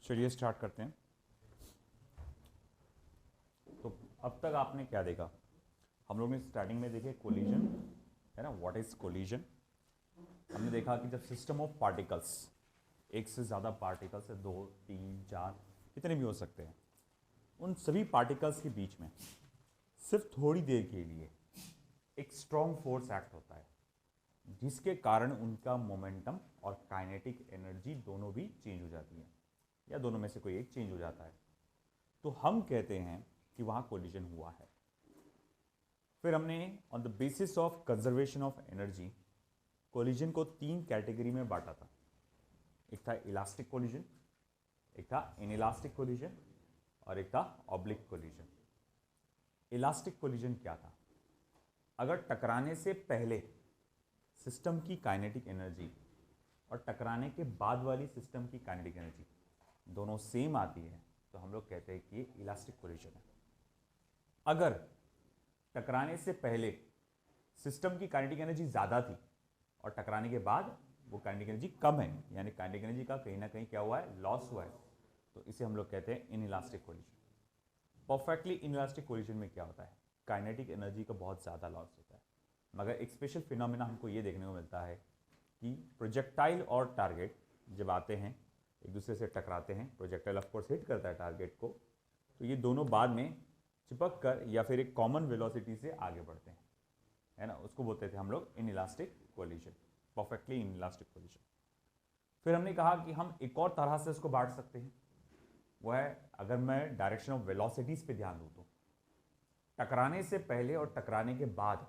चलिए स्टार्ट करते हैं। तो अब तक आपने क्या देखा? हम लोग ने स्टार्टिंग में देखे कोलिजन, है ना। What is collision? हमने देखा कि जब सिस्टम ऑफ पार्टिकल्स, एक से ज़्यादा पार्टिकल्स है, 2 3 4 कितने भी हो सकते हैं, उन सभी पार्टिकल्स के बीच में सिर्फ थोड़ी देर के लिए एक स्ट्रॉन्ग फोर्स एक्ट होता है, जिसके कारण उनका मोमेंटम और काइनेटिक एनर्जी दोनों भी चेंज हो जाती है, या दोनों में से कोई एक चेंज हो जाता है। तो हम कहते हैं कि वहाँ कोलिजन हुआ है। फिर हमने on the basis of conservation of energy collision को 3 कैटेगरी में बांटा था। एक था इलास्टिक कोलिजन, एक था इनइलास्टिक कोलिजन और एक था ऑब्लिक कोलिजन। इलास्टिक कोलिजन क्या था? अगर टकराने से पहले सिस्टम की काइनेटिक एनर्जी और टकराने के बाद वाली सिस्टम की काइनेटिक एनर्जी दोनों सेम आती है तो हम लोग कहते हैं कि ये इलास्टिक कोलिजन है। अगर टकराने से पहले सिस्टम की काइनेटिक एनर्जी ज़्यादा थी और टकराने के बाद वो काइनेटिक एनर्जी कम है, यानी काइनेटिक एनर्जी का कहीं ना कहीं क्या हुआ है, लॉस हुआ है, तो इसे हम लोग कहते हैं inelastic collision. Perfectly inelastic collision में क्या होता है, काइनेटिक एनर्जी का बहुत ज़्यादा लॉस होता है, मगर एक स्पेशल फिनोमेना हमको ये देखने को मिलता है कि प्रोजेक्टाइल और टारगेट जब आते हैं एक दूसरे से टकराते हैं, प्रोजेक्टाइल ऑफ कोर्स हिट करता है टारगेट को, तो ये दोनों बाद में चिपक कर या फिर एक कॉमन वेलोसिटी से आगे बढ़ते हैं, है ना। उसको बोलते थे हम लोग inelastic collision, perfectly inelastic collision. फिर हमने कहा कि हम एक और तरह से इसको बांट सकते हैं, वो है अगर मैं डायरेक्शन ऑफ वेलोसिटीज पे ध्यान दूँ तो टकराने से पहले और टकराने के बाद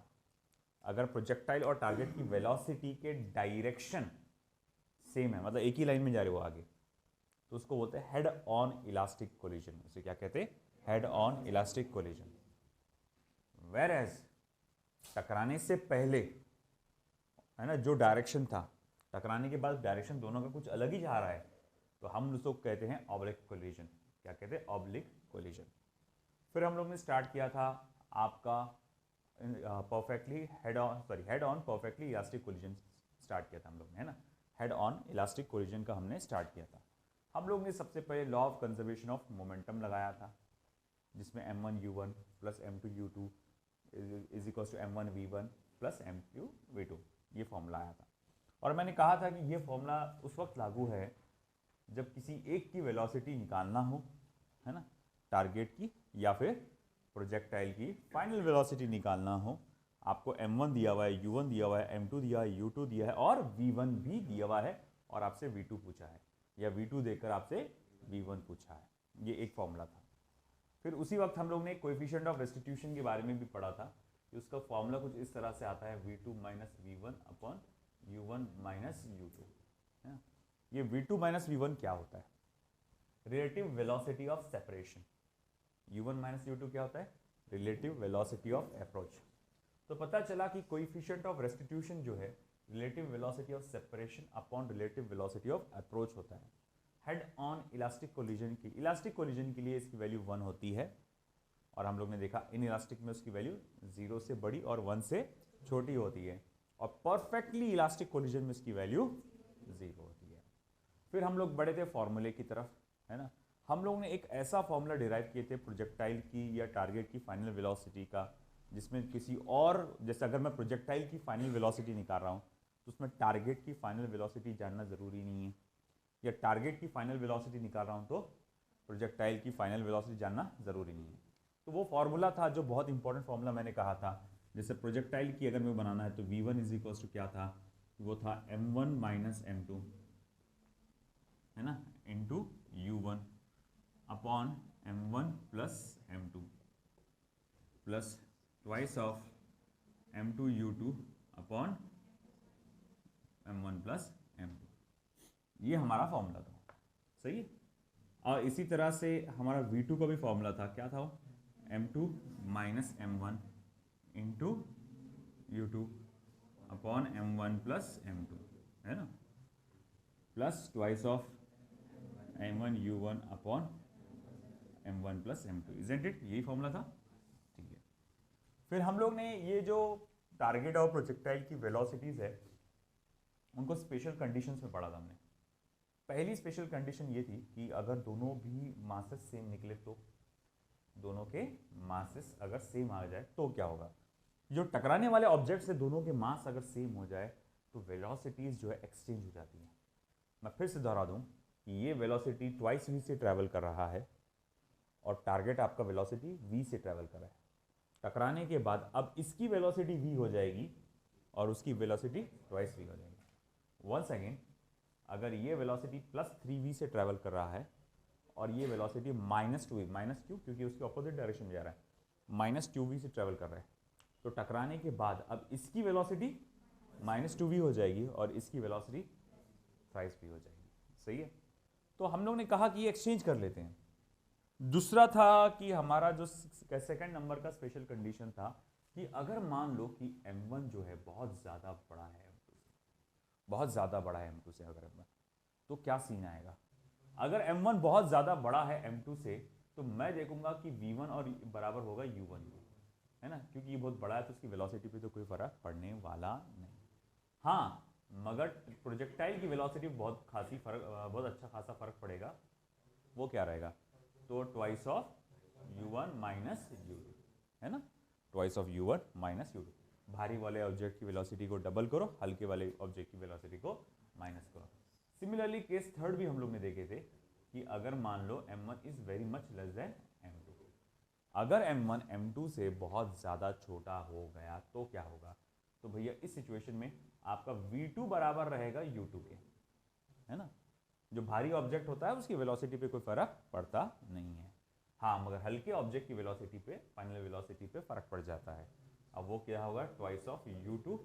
अगर प्रोजेक्टाइल और टारगेट की वेलोसिटी के डायरेक्शन सेम है, मतलब एक ही लाइन में जा रहे हो आगे, तो उसको बोलते हैं हेड ऑन इलास्टिक कोलिजन। उसे क्या कहते हैं? Head on elastic collision. Whereas टकराने से पहले, है ना, जो डायरेक्शन था, टकराने के बाद डायरेक्शन दोनों का कुछ अलग ही जा रहा है, तो हम उसको कहते हैं ऑब्लिक कोलिजन। क्या कहते हैं? Oblique collision. फिर हम लोग ने स्टार्ट किया था आपका perfectly head on perfectly elastic collision start किया था हम लोग ने, है ना। हेड ऑन इलास्टिक कोलिजन का हमने स्टार्ट किया था। हम लोग ने सबसे पहले law of conservation of momentum लगाया था, जिसमें m1u1 plus m2u2 is equals to m1v1 plus m2v2, ये फॉर्मूला आया था। और मैंने कहा था कि ये फॉर्मूला उस वक्त लागू है जब किसी एक की वेलोसिटी निकालना हो, है ना, टारगेट की या फिर प्रोजेक्टाइल की फाइनल वेलोसिटी निकालना हो। आपको m1 दिया हुआ है, u1 दिया हुआ है, m2 दिया है, u2 दिया है और v1 भी दिया हुआ है, और आपसे v2 पूछा है, या v2 देकर आपसे v1 पूछा है। ये एक फॉर्मूला था। फिर उसी वक्त हम लोग ने कोएफिशिएंट ऑफ रेस्टिट्यूशन के बारे में भी पढ़ा था कि उसका फॉर्मूला कुछ इस तरह से आता है, v2 minus V1 upon u1 minus u2, है ना। ये v2 माइनस वी1 क्या होता है? Relative velocity of separation. u1 minus u2 क्या होता है? Relative velocity of approach. तो पता चला कि कोएफिशिएंट ऑफ रेस्टिट्यूशन जो है relative velocity of separation upon relative velocity of approach होता है। हेड ऑन इलास्टिक कोलिजन के लिए इसकी वैल्यू 1 होती है, और हम लोग ने देखा इन इलास्टिक में उसकी वैल्यू 0 से बड़ी और 1 से छोटी होती है, और परफेक्टली इलास्टिक कोलिजन में इसकी वैल्यू 0 होती है। फिर हम लोग बढ़े थे फॉर्मूले की तरफ, है ना। हम लोग ने एक ऐसा फॉर्मूला डिराइव किए थे प्रोजेक्टाइल की या टारगेट की फाइनल वेलोसिटी का, जिसमें किसी और, जैसे अगर मैं प्रोजेक्टाइल की फाइनल वेलोसिटी निकाल रहा हूँ तो उसमें टारगेट की फाइनल वेलोसिटी जानना ज़रूरी नहीं है, या टारगेट की फाइनल वेलोसिटी निकाल रहा हूँ तो प्रोजेक्टाइल की फाइनल वेलोसिटी जानना ज़रूरी नहीं है। तो वो फॉर्मूला था जो बहुत इंपॉर्टेंट फॉर्मूला मैंने कहा था। जैसे प्रोजेक्टाइल की अगर मैं बनाना है तो v1 इज इक्वल्स टू क्या था, वो था m1 माइनस m2, है ना, into u1 upon m1 plus m2 plus twice of m2 u2 upon m1 plus m2। ये हमारा फॉर्मूला था, सही है। और इसी तरह से हमारा v2 का भी फॉर्मूला था, क्या था वो, m2 minus m1 into u2 upon m1 plus m2, है ना, plus twice of m1 u1 upon m1 plus m2, isn't it? यही फॉर्मूला था, ठीक है। फिर हम लोग ने ये जो टारगेट और प्रोजेक्टाइल की वेलोसिटीज है उनको स्पेशल कंडीशंस में पढ़ा था हमने। पहली स्पेशल कंडीशन ये थी कि अगर दोनों भी मासेस सेम निकले तो, दोनों के मासेस अगर सेम आ जाए तो क्या होगा, जो टकराने वाले ऑब्जेक्ट से दोनों के मास अगर सेम हो जाए तो वेलोसिटीज जो है एक्सचेंज हो जाती हैं। मैं फिर से दोहरा दूं कि ये वेलोसिटी ट्वाइस वी से ट्रैवल कर रहा है और टारगेट आपका वेलोसिटी वी से ट्रैवल कर रहा है। टकराने के बाद अब इसकी वेलोसिटी वी हो जाएगी और उसकी वेलोसिटी ट्वाइस वी हो जाएगी। वंस अगेन, अगर ये वेलोसिटी +3v से ट्रैवल कर रहा है और ये वेलोसिटी -2v, माइनस क्यों, क्योंकि उसके ऑपोजिट डायरेक्शन में जा रहा है, -2v से ट्रैवल कर रहा है, तो टकराने के बाद अब इसकी वेलोसिटी -2v हो जाएगी और इसकी वेलोसिटी थ्राइस v हो जाएगी। सही है, तो हम लोग ने कहा कि ये एक्सचेंज कर लेते हैं। दूसरा था कि हमारा जो सेकंड नंबर का स्पेशल कंडीशन था कि अगर मान लो कि m1 जो है बहुत ज़्यादा बड़ा है m2 से, बहुत ज़्यादा बड़ा है m2 से, अगर m1, तो क्या सीन आएगा। अगर m1 बहुत ज़्यादा बड़ा है m2 से तो मैं देखूंगा कि v1 और बराबर होगा u1, है ना, क्योंकि ये बहुत बड़ा है तो उसकी वेलोसिटी पे तो कोई फर्क पड़ने वाला नहीं। हाँ, मगर प्रोजेक्टाइल की वेलोसिटी बहुत अच्छा खासा फर्क पड़ेगा। वो क्या रहेगा, तो twice of u1 minus u2, है ना, twice of u1 minus u2। भारी वाले ऑब्जेक्ट की वेलोसिटी को डबल करो, हल्के वाले ऑब्जेक्ट की वेलोसिटी को माइनस करो। सिमिलरली केस थर्ड भी हम लोग ने देखे थे कि अगर मान लो m1 is very much less than m2, अगर m1 m2 से बहुत ज़्यादा छोटा हो गया तो क्या होगा, तो भैया इस सिचुएशन में आपका v2 बराबर रहेगा u2 के, है ना। जो भारी ऑब्जेक्ट होता है उसकी वेलोसिटी पे कोई फर्क पड़ता नहीं है। हाँ, मगर हल्के ऑब्जेक्ट की वेलोसिटी पे, फाइनल वेलोसिटी पे फर्क पड़ जाता है। अब वो क्या होगा, twice of u2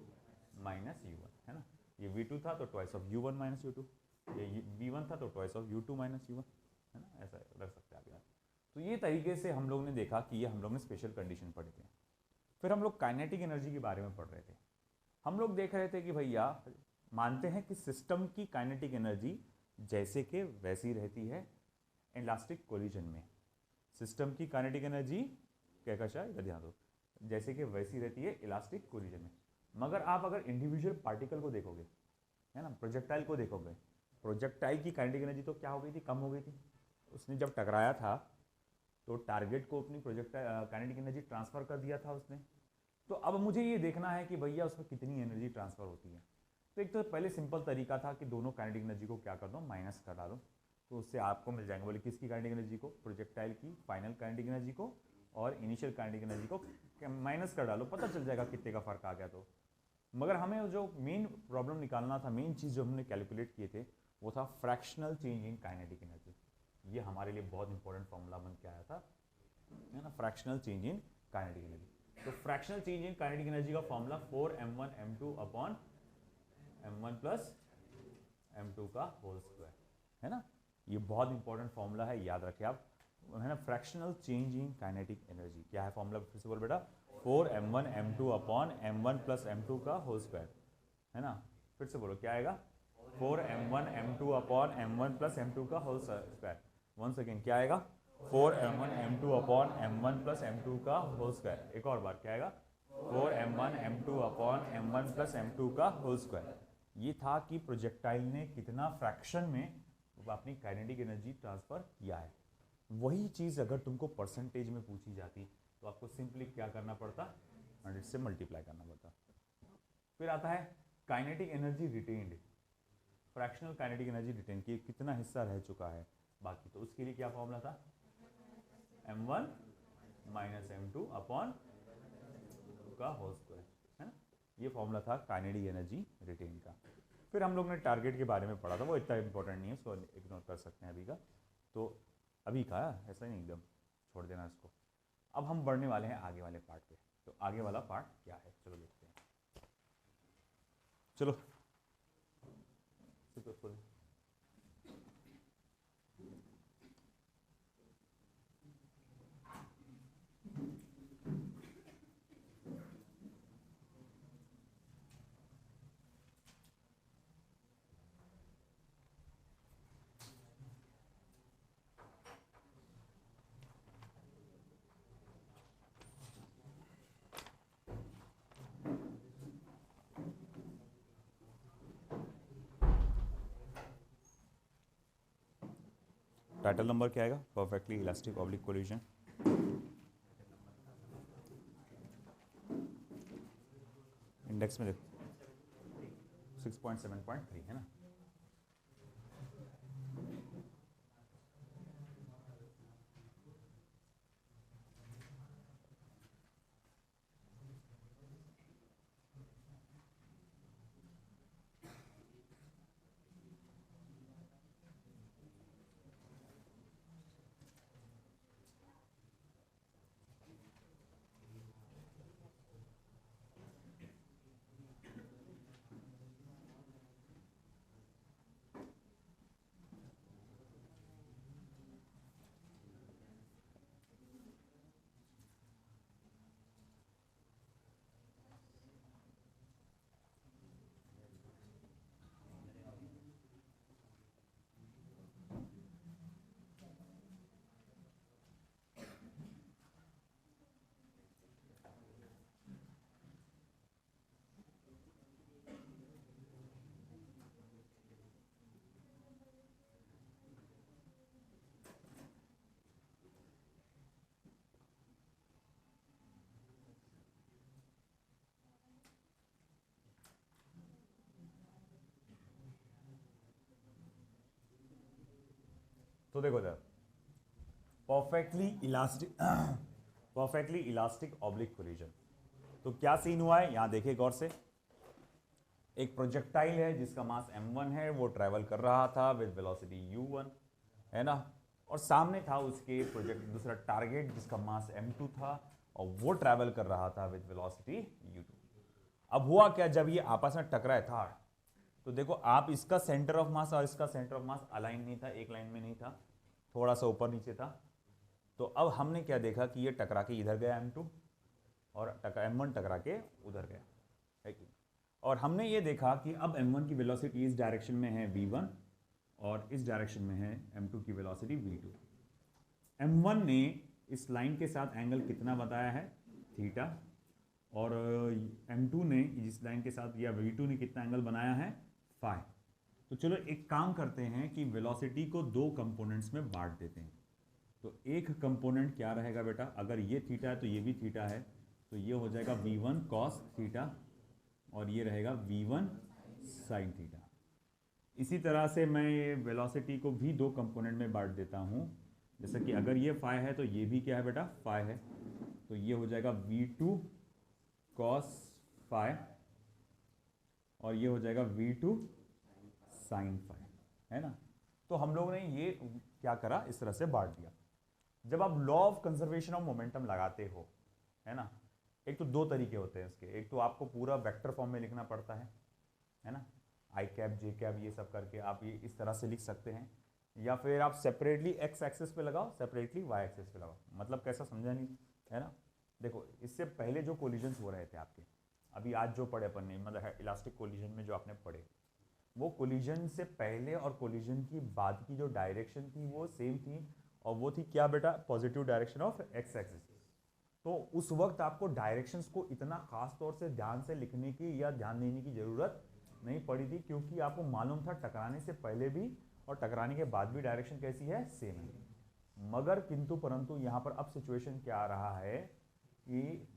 minus u1, है ना। ये v2 था तो twice of u1 minus u2, ये v1 था तो twice of u2 minus u1, है ना, ऐसा रख सकते हैं आप यार। तो ये तरीके से हम लोग ने देखा कि ये हम लोग ने स्पेशल कंडीशन पढ़े थे। फिर हम लोग काइनेटिक एनर्जी के बारे में पढ़ रहे थे। हम लोग देख रहे थे कि भैया मानते हैं कि सिस्टम की काइनेटिक एनर्जी जैसे कि वैसी रहती है इलास्टिक कोलिजन में। सिस्टम की काइनेटिक एनर्जी क्या कशा, इधर ध्यान दो, जैसे कि वैसी रहती है इलास्टिक कोलिजन में। मगर आप अगर इंडिविजुअल पार्टिकल को देखोगे, है ना, प्रोजेक्टाइल को देखोगे, प्रोजेक्टाइल की काइनेटिक एनर्जी तो क्या हो गई थी, कम हो गई थी। उसने जब टकराया था तो टारगेट को अपनी प्रोजेक्टाइल काइनेटिक एनर्जी ट्रांसफर कर दिया था उसने। तो अब मुझे ये देखना है कि भैया उसमें कितनी एनर्जी ट्रांसफर होती है। तो एक तो पहले सिंपल तरीका था कि दोनों काइनेटिक एनर्जी को क्या कर दो, माइनस कर डालो, तो उससे आपको मिल जाएंगे। बोले किसकी काइनेटिक एनर्जी को, प्रोजेक्टाइल की फाइनल काइनेटिक एनर्जी को और इनिशियल काइनेटिक एनर्जी को माइनस कर डालो, पता चल जाएगा कितने का फर्क आ गया। तो मगर हमें जो मेन प्रॉब्लम निकालना था, मेन चीज़ जो हमने कैलकुलेट किए थे वो था fractional change in kinetic energy. ये हमारे लिए बहुत इंपॉर्टेंट फॉर्मूला बन के आया था, है ना, fractional change in kinetic energy. तो fractional change in kinetic energy का formula 4m1 m2 upon m1 plus m2 का होल स्क्वायर, है ना। ये बहुत इंपॉर्टेंट फॉर्मूला है, याद रखें आप, है ना। Fractional change in kinetic energy क्या है फॉर्मूला, फिर से बोल बेटा, 4m1 m2 upon m1 plus m2 का होल स्क्वायर, है ना। फिर से बोलो क्या आएगा, 4m1 m2 upon m1 plus m2 का होल स्क्वायर। वंस अगेन क्या आएगा, 4m1 m2 upon m1 plus m2 का होल स्क्वायर। एक और बार क्या आएगा, 4m1 m2 upon m1 plus m2 का होल स्क्वायर। ये था कि प्रोजेक्टाइल ने कितना फ्रैक्शन में अपनी काइनेटिक एनर्जी ट्रांसफर किया है। वही चीज़ अगर तुमको परसेंटेज में पूछी जाती तो आपको सिंपली क्या करना पड़ता, 100 से मल्टीप्लाई करना पड़ता। फिर आता है kinetic energy retained, fractional kinetic energy retain की कितना हिस्सा रह चुका है बाकी, तो उसके लिए क्या फॉर्मूला था, m1 माइनस m2 अपॉन का होल स्क्वायर, है ना। ये फॉर्मूला था काइनेटिक एनर्जी रिटेन का। फिर हम लोग ने टारगेट के बारे में पढ़ा था, वो इतना इंपॉर्टेंट नहीं है, उसको इग्नोर कर सकते हैं अभी का। तो अभी का ऐसा नहीं, एकदम छोड़ देना इसको। अब हम बढ़ने वाले हैं आगे वाले पार्ट पे। तो आगे वाला पार्ट क्या है, चलो देखते हैं। चलो टाइटल नंबर क्या आएगा? Perfectly elastic oblique collision. Index में देखो 6.7.3 है ना। तो देखो जरा, परफेक्टली इलास्टिक ऑब्लिक कोलिजन। तो क्या सीन हुआ है यहाँ देखिए गौर से। एक प्रोजेक्टाइल है जिसका मास m1 है, वो ट्रैवल कर रहा था विद वेलोसिटी u1, है ना। और सामने था उसके प्रोजेक्ट दूसरा टारगेट जिसका मास m2 था, और वो ट्रैवल कर रहा था विद वेलोसिटी u2। अब हुआ क्या, जब ये आपस में टकराए था, तो देखो आप इसका सेंटर ऑफ मास और इसका सेंटर ऑफ मास अलाइन नहीं था, एक लाइन में नहीं था, थोड़ा सा ऊपर नीचे था। तो अब हमने क्या देखा कि ये टकरा के इधर गया m2, और m1 टकरा के उधर गया, है कि। और हमने ये देखा कि अब m1 की वेलोसिटी इस डायरेक्शन में है v1, और इस डायरेक्शन में है m2 की वेलोसिटी v2। m1 ने इस लाइन के साथ एंगल कितना बताया है? थीटा। और m2 ने इस लाइन के साथ या v2 ने कितना एंगल बनाया है? फाई। तो चलो एक काम करते हैं कि वेलोसिटी को दो कंपोनेंट्स में बांट देते हैं। तो एक कंपोनेंट क्या रहेगा बेटा, अगर ये थीटा है तो ये भी थीटा है, तो ये हो जाएगा v1 cos थीटा, और ये रहेगा v1 sin थीटा। इसी तरह से मैं वेलोसिटी को भी दो कंपोनेंट में बांट देता हूँ। जैसे कि अगर ये फाई है तो ये भी क्या है बेटा? फाई है। तो ये हो जाएगा v2 cos फाई, और ये हो जाएगा v2 sin फाई, है ना। तो हम लोगों ने ये क्या करा, इस तरह से बांट दिया। जब आप law of conservation of momentum लगाते हो, है ना, एक तो दो तरीके होते हैं इसके। एक तो आपको पूरा वेक्टर फॉर्म में लिखना पड़ता है ना, आई कैप जे कैप ये सब करके आप ये इस तरह से लिख सकते हैं, या फिर आप सेपरेटली एक्स एक्सिस पे लगाओ, सेपरेटली वाई एक्सिस पे लगाओ। मतलब कैसा, समझा नहीं, है ना। देखो इससे पहले जो कोलिजन्स हो रहे थे आपके, अभी आज जो पढ़े अपन ने, मतलब इलास्टिक कोलिजन में जो आपने पढ़े, वो कोलिजन से पहले और कोलिजन की बाद की जो डायरेक्शन थी वो सेम थी, और वो थी क्या बेटा? Positive direction of x axis. तो उस वक्त आपको डायरेक्शंस को इतना खास तौर से ध्यान से लिखने की या ध्यान देने की जरूरत नहीं पड़ी थी, क्योंकि आपको मालूम था टकराने से पहले भी और टकराने के बाद भी डायरेक्शन कैसी है? सेम है। मगर किंतु परंतु यहाँ पर अब सिचुएशन क्या आ रहा है कि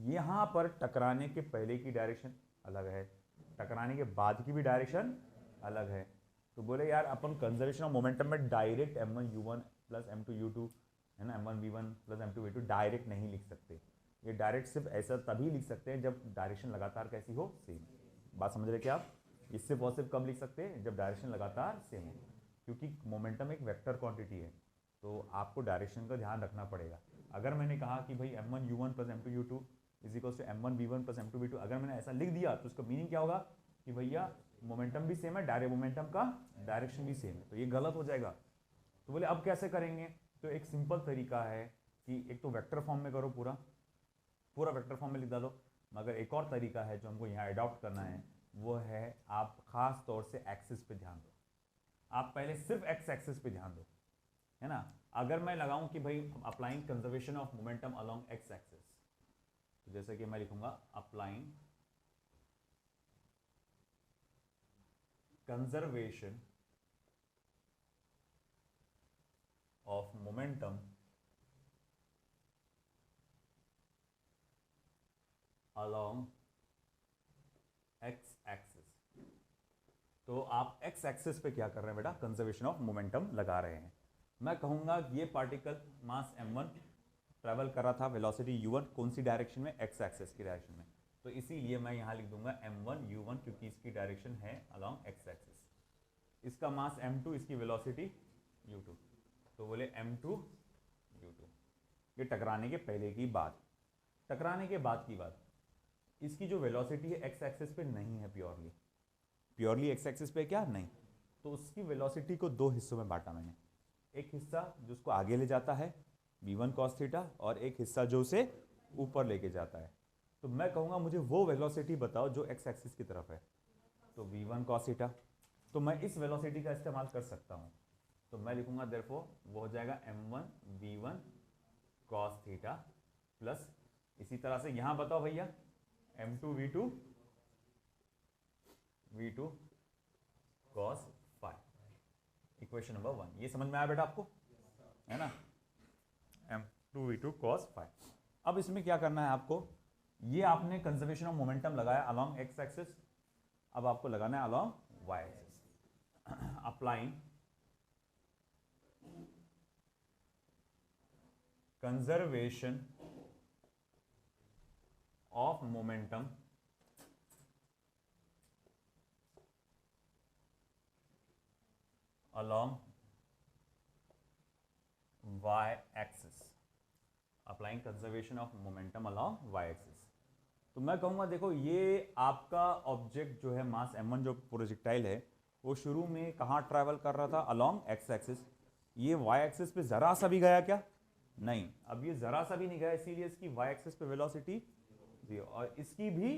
यहाँ पर टकराने के पहले की डायरेक्शन अलग है, टकराने के बाद की भी डायरेक्शन अलग है। तो बोले यार अपन कंजर्वेशन ऑफ मोमेंटम में direct m1 u1 plus m2 u2, है ना, m1 v1 plus m2 v2 direct नहीं लिख सकते। ये डायरेक्ट सिर्फ ऐसा तभी लिख सकते हैं जब डायरेक्शन लगातार कैसी हो? सेम। बात समझ रहे क्या आप? इससे पॉसिबल कब लिख सकते हैं? जब डायरेक्शन लगातार सेम हो, क्योंकि मोमेंटम एक वेक्टर क्वांटिटी है, तो आपको डायरेक्शन का ध्यान रखना पड़ेगा। अगर मैंने कहा कि भाई m1 u1 plus m2 u2 is equal to m1 v1 plus m2 v2, अगर मैंने ऐसा लिख दिया तो उसका मीनिंग क्या होगा कि भैया मोमेंटम भी सेम है, डायरेक्ट मोमेंटम का डायरेक्शन भी सेम है, तो ये गलत हो जाएगा। तो बोले अब कैसे करेंगे? तो एक सिंपल तरीका है कि एक तो वेक्टर फॉर्म में करो, पूरा पूरा वेक्टर फॉर्म में लिख दो। मगर एक और तरीका है जो हमको यहाँ अडॉप्ट करना है, वो है आप खास तौर से एक्सिस पे ध्यान दो। आप पहले सिर्फ एक्स एक्सिस पे ध्यान दो, है ना। अगर मैं लगाऊं कि भाई applying conservation of momentum along x axis, तो जैसे कि मैं लिखूंगा applying conservation of momentum along x axis. तो आप x एक्सिस पे क्या कर रहे हैं बेटा, कंजर्वेशन ऑफ मोमेंटम लगा रहे हैं। मैं कहूंगा ये पार्टिकल मास m1 ट्रैवल कर रहा था, वेलोसिटी u1 कौन सी डायरेक्शन में, x एक्सिस की डायरेक्शन में, तो इसीलिए मैं यहां लिख दूंगा m1 u1 क्योंकि इसकी डायरेक्शन है अलोंग x एक्सिस। इसका मास m2, इसकी वेलोसिटी u2, तो बोले m2 u2। ये टकराने के पहले की बात। टकराने के बाद की बात, इसकी जो वेलोसिटी है x एक्सिस पे नहीं है, प्योरली x एक्सिस पे क्या नहीं, तो उसकी वेलोसिटी को दो हिस्सों में बांटा मैंने। एक हिस्सा जो उसको आगे ले जाता है v1 cos थीटा, और एक हिस्सा जो उसे ऊपर लेके जाता है। तो मैं कहूँगा मुझे वो वेलोसिटी बताओ जो x एक्सिस की तरफ है, तो v1 cos थीटा। तो मैं इस वेलोसिटी का इस्तेमाल कर सकता हूँ, तो मैं लिखूंगा देयरफॉर वो हो जाएगा m1 v1 cos theta plus, इसी तरह से यहाँ बताओ भैया m2 v2 cos phi, equation number 1। ये समझ में आया बेटा आपको, है ना, m2 v2 cos phi। अब इसमें क्या करना है आपको, ये आपने कंजर्वेशन ऑफ मोमेंटम लगाया अलोंग x एक्सिस, अब आपको लगाना है along y axis. Applying conservation of momentum along y axis, applying conservation of momentum along y axis। तो मैं कहूंगा देखो ये आपका ऑब्जेक्ट जो है मास m1 जो प्रोजेक्टाइल है वो शुरू में कहाँ ट्रैवल कर रहा था, along x एक्सिस। ये y एक्सिस पे जरा सा भी गया क्या, नहीं। अब ये जरा सा भी नहीं गया, इसीलिए इसकी y एक्सिस पे वेलोसिटी 0 और इसकी भी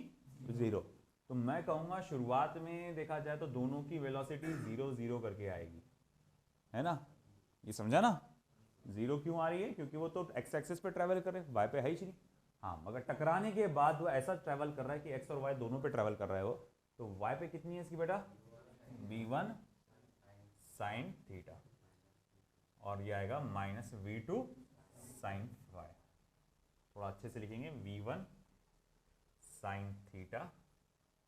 0। तो मैं कहूंगा शुरुआत में देखा जाए तो दोनों की वेलोसिटी 0 0 करके आएगी, है ना, ये समझा ना। 0 क्यों आ रही है, क्योंकि वो तो x एक्सिस पे ट्रैवल कर रहे हैं, y पे है ही नहीं। हाँ, मगर टकराने के बाद वो ऐसा ट्रैवल कर रहा है कि x और y दोनों पे ट्रैवल कर रहा है वो, तो y पे कितनी है इसकी बेटा, v1 sin थीटा, और ये आएगा माइनस v2 sin y। थोड़ा अच्छे से लिखेंगे, v1 sin theta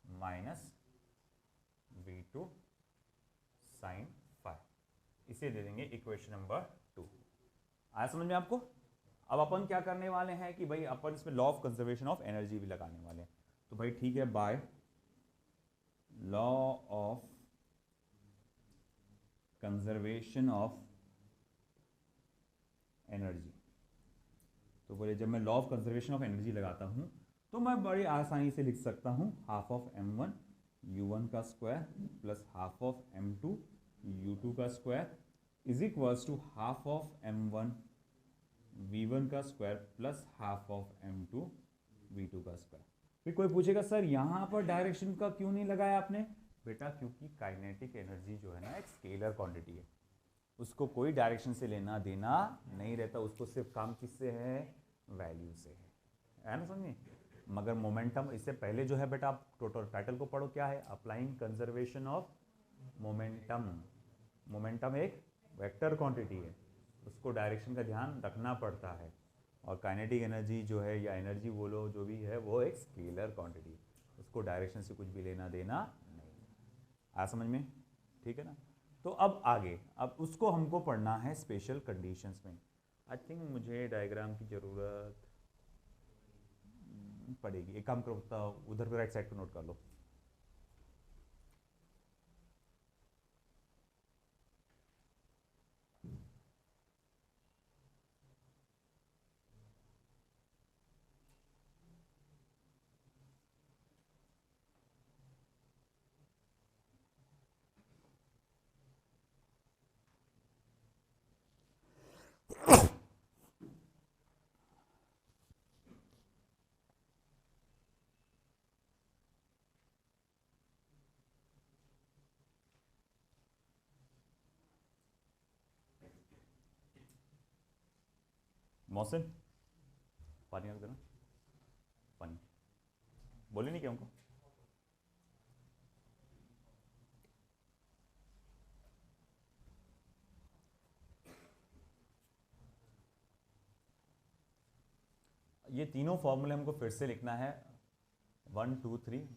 minus v2 sin phi, इसे दे देंगे इक्वेशन नंबर 2। आया समझ में आपको। अब अपन क्या करने वाले हैं कि भाई अपन इसमें law of conservation of energy भी लगाने वाले हैं। तो भाई ठीक है, by law of conservation of energy, तो बोले जब मैं law of conservation of energy लगाता हूं तो मैं बड़ी आसानी से लिख सकता हूं हाफ ऑफ m1 u1 का square plus half of m2 u2 का square is equals to half of m1 v1 का square plus half of m2 v2 का स्क्वायर। फिर कोई पूछेगा सर यहाँ पर डायरेक्शन का क्यों नहीं लगाया आपने, बेटा क्योंकि काइनेटिक एनर्जी जो है ना एक स्केलर क्वांटिटी है, उसको कोई डायरेक्शन से लेना देना नहीं रहता, उसको सिर्फ काम किससे है, वैल्यू से है ना, समझिए। मगर मोमेंटम, इससे पहले जो है बेटा आप टोटल टाइटल को पढ़ो, क्या है, applying conservation of momentum. Momentum एक वेक्टर क्वांटिटी है, उसको डायरेक्शन का ध्यान रखना पड़ता है, और काइनेटिक एनर्जी जो है या एनर्जी बोलो जो भी है वो एक स्केलर क्वांटिटी है, उसको डायरेक्शन से कुछ भी लेना देना नहीं। आ समझ में, ठीक है ना। तो अब आगे, अब उसको हमको पढ़ना है स्पेशल कंडीशंस में। आई थिंक मुझे डायग्राम की ज़रूरत पड़ेगी, एक काम करो उधर पे राइट साइड पे नोट कर लो। मौसम पानी रख देना, पानी बोले नहीं क्या हमको। ये तीनों फॉर्मूले हमको फिर से लिखना है, 1 2 3।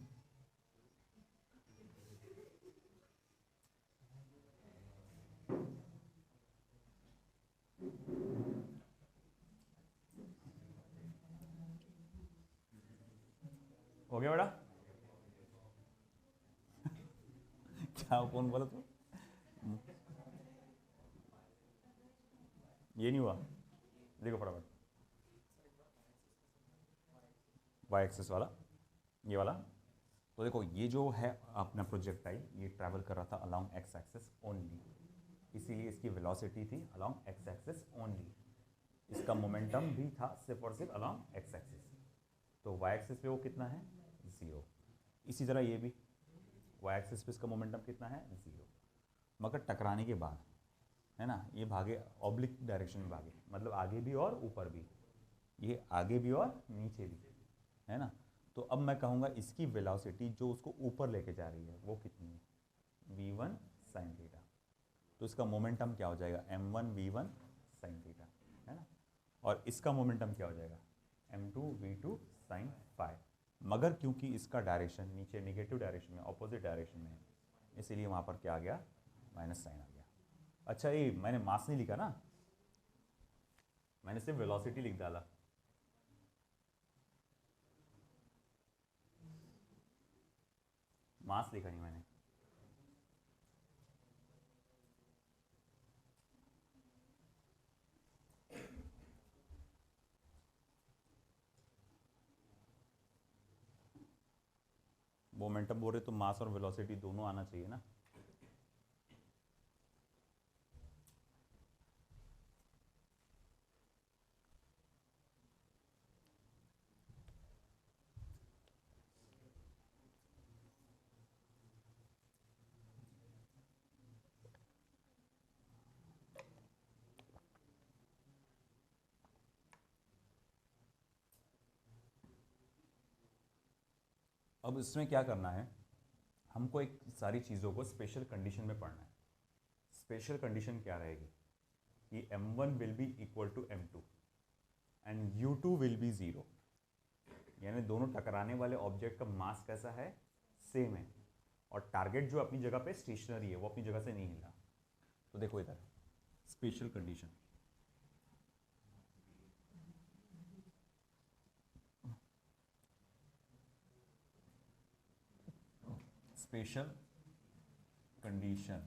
हो गया बेटा? क्या कौन बोला तू? ये नहीं हुआ, देखो फटाफट। वाई एक्सिस वाला, ये वाला। तो देखो ये जो है अपना प्रोजेक्टाइल, ये ट्रैवल कर रहा था अलोंग एक्स एक्सिस ओनली, इसीलिए इसकी वेलोसिटी थी अलोंग एक्स एक्सिस ओनली। इसका मोमेंटम भी था सिर्फ और सिर्फ अलोंग एक्स एक्सिस। तो वाई एक्सिस पे वो कितना है? 0। इसी तरह ये भी वाई एक्सिस पे इसका मोमेंटम कितना है? 0। मगर टकराने के बाद है ना, ये भागे ऑब्लिक डायरेक्शन में भागे, मतलब आगे भी और ऊपर भी, ये आगे भी और नीचे भी, है ना। तो अब मैं कहूँगा इसकी वेलोसिटी जो उसको ऊपर लेके जा रही है वो कितनी है? v1 sin theta. तो इसका मोमेंटम क्या हो जाएगा? m1 v1 sin थीटा, है ना। और इसका मोमेंटम क्या हो जाएगा? m2 v2 sin phi. मगर क्योंकि इसका डायरेक्शन नीचे निगेटिव डायरेक्शन में, ऑपोजिट डायरेक्शन में है, इसीलिए वहाँ पर क्या आ गया? माइनस साइन आ गया। अच्छा, ये मैंने मास नहीं लिखा ना, मैंने सिर्फ वेलोसिटी लिख डाला। मास लिखा नहीं मैंने। मोमेंटम बोल रहे तो मास और वेलोसिटी दोनों आना चाहिए ना। अब इसमें क्या करना है, हमको एक सारी चीज़ों को स्पेशल कंडीशन में पढ़ना है। स्पेशल कंडीशन क्या रहेगी कि m1 will be equal to m2 and u2 will be 0, यानी दोनों टकराने वाले ऑब्जेक्ट का मास कैसा है? सेम है, और टारगेट जो अपनी जगह पे स्टेशनरी है, वो अपनी जगह से नहीं हिला। तो देखो इधर स्पेशल कंडीशन, स्पेशल कंडीशन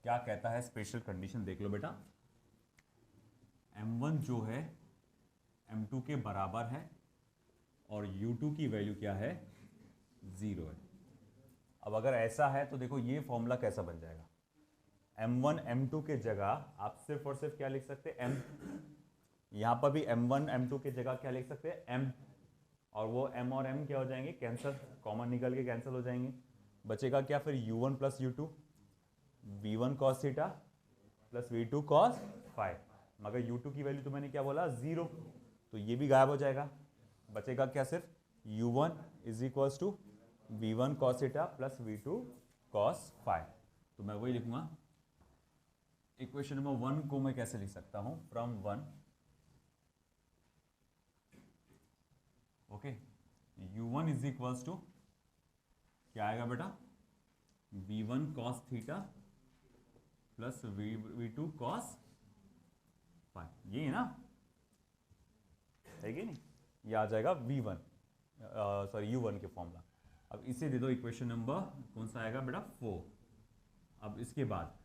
क्या कहता है? स्पेशल कंडीशन देख लो बेटा, m1 जो है m2 के बराबर है और u2 की वैल्यू क्या है? 0 है। अब अगर ऐसा है तो देखो ये फॉर्मूला कैसा बन जाएगा? m1 m2 के जगह आप सिर्फ और सिर्फ क्या लिख सकते हैं? m। यहाँ पर भी m1 m2 के जगह क्या लिख सकते हैं? m। और वो m और m क्या हो जाएंगे? कैंसिल, कॉमन निकल के कैंसिल हो जाएंगे। बचेगा क्या फिर? u1 plus u2, v1 cos theta plus v2 cos phi. मगर u2 की वैल्यू तो मैंने क्या बोला? 0। तो ये भी गायब हो जाएगा। बचेगा क्या? सिर्फ u1 is equals to v1 cos theta plus v2 cos phi. तो मैं वही लिखूंगा। इक्वेशन नंबर 1 को मैं कैसे लिख सकता हूं? From 1, okay, u1 is equals to क्या आएगा बेटा? v1 cos theta plus v2 cos phi. ये है ना, है कि नहीं? ये आ जाएगा v1, सॉरी u1 के फॉर्मूला। अब इसे दे दो इक्वेशन नंबर कौन सा आएगा बेटा? 4। अब इसके बाद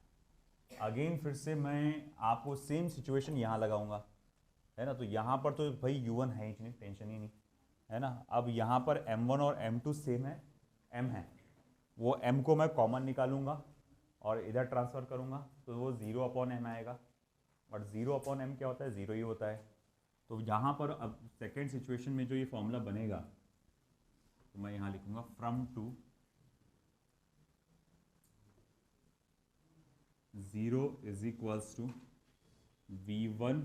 अगेन फिर से मैं आपको सेम सिचुएशन यहाँ लगाऊंगा, है ना। तो यहाँ पर तो भाई u1 है ही नहीं, टेंशन ही नहीं, है ना। अब यहाँ पर m1 और m2 सेम है, m है, वो m को मैं कॉमन निकालूंगा और इधर ट्रांसफ़र करूंगा, तो वो 0 अपॉन m आएगा। और 0 अपॉन m क्या होता है? 0 ही होता है। तो यहाँ पर अब सेकेंड सिचुएशन में जो ये फॉर्मूला बनेगा, तो मैं यहाँ लिखूंगा from two 0 is equals to v1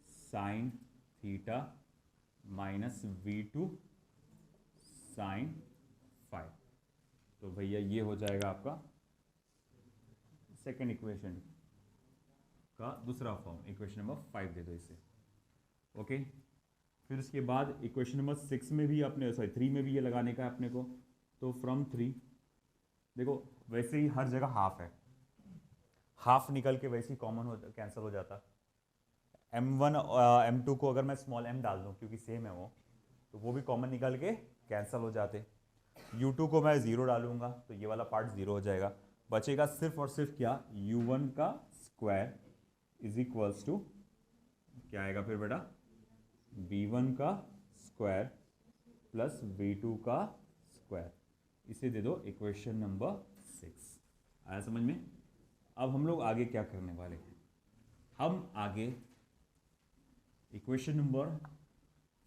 sine theta minus v2 sine phi. तो भैया ये हो जाएगा आपका सेकेंड इक्वेशन का दूसरा फॉर्म। इक्वेशन नंबर 5 दे दो इसे। ओके। फिर उसके बाद इक्वेशन नंबर 6 में भी अपने, सॉरी 3 में भी ये लगाने का है अपने को। तो फ्रॉम 3 देखो, वैसे ही हर जगह हाफ है, हाफ निकल के वैसे ही कॉमन हो, कैंसिल हो जाता। m1 m2 को अगर मैं स्मॉल m डाल दूँ क्योंकि सेम है वो, तो वो भी कॉमन निकल के कैंसिल हो जाते। u2 को मैं 0 डालूंगा तो ये वाला पार्ट 0 हो जाएगा। बचेगा सिर्फ और सिर्फ क्या, u1 का स्क्वायर इज इक्वल्स टू क्या आएगा फिर बेटा, v1 का स्क्वायर प्लस v2 का स्क्वायर। इसे दे दो इक्वेशन नंबर 6। आया समझ में? अब हम लोग आगे क्या करने वाले हैं, हम आगे इक्वेशन नंबर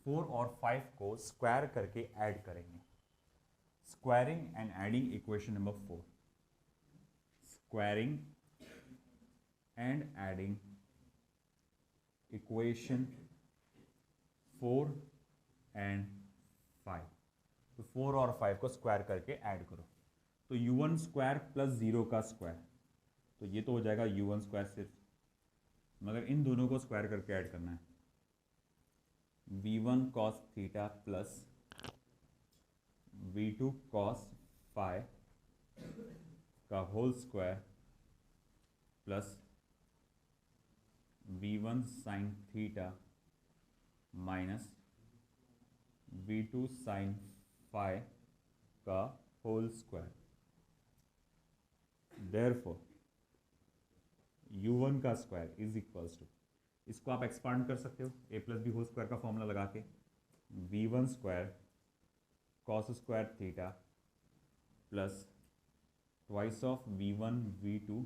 4 और 5 को स्क्वायर करके ऐड करेंगे। Squaring and adding equation number 4, squaring and adding equation 4 and 5। तो 4 और 5 को स्क्वायर करके ऐड करो। तो u1 स्क्वायर प्लस 0 का स्क्वायर, तो ये तो हो जाएगा u1 स्क्वायर सिर्फ, मगर इन दोनों को स्क्वायर करके ऐड करना है। v1 cos theta plus v2 cos phi का whole square plus v1 sin theta minus v2 sin phi का होल स्क्वायर। देयरफॉर u1 का स्क्वायर इज इक्वल्स टू, इसको आप एक्सपांड कर सकते हो a plus b whole square का formula लगा के, v1 square cos square theta plus twice of v1 v2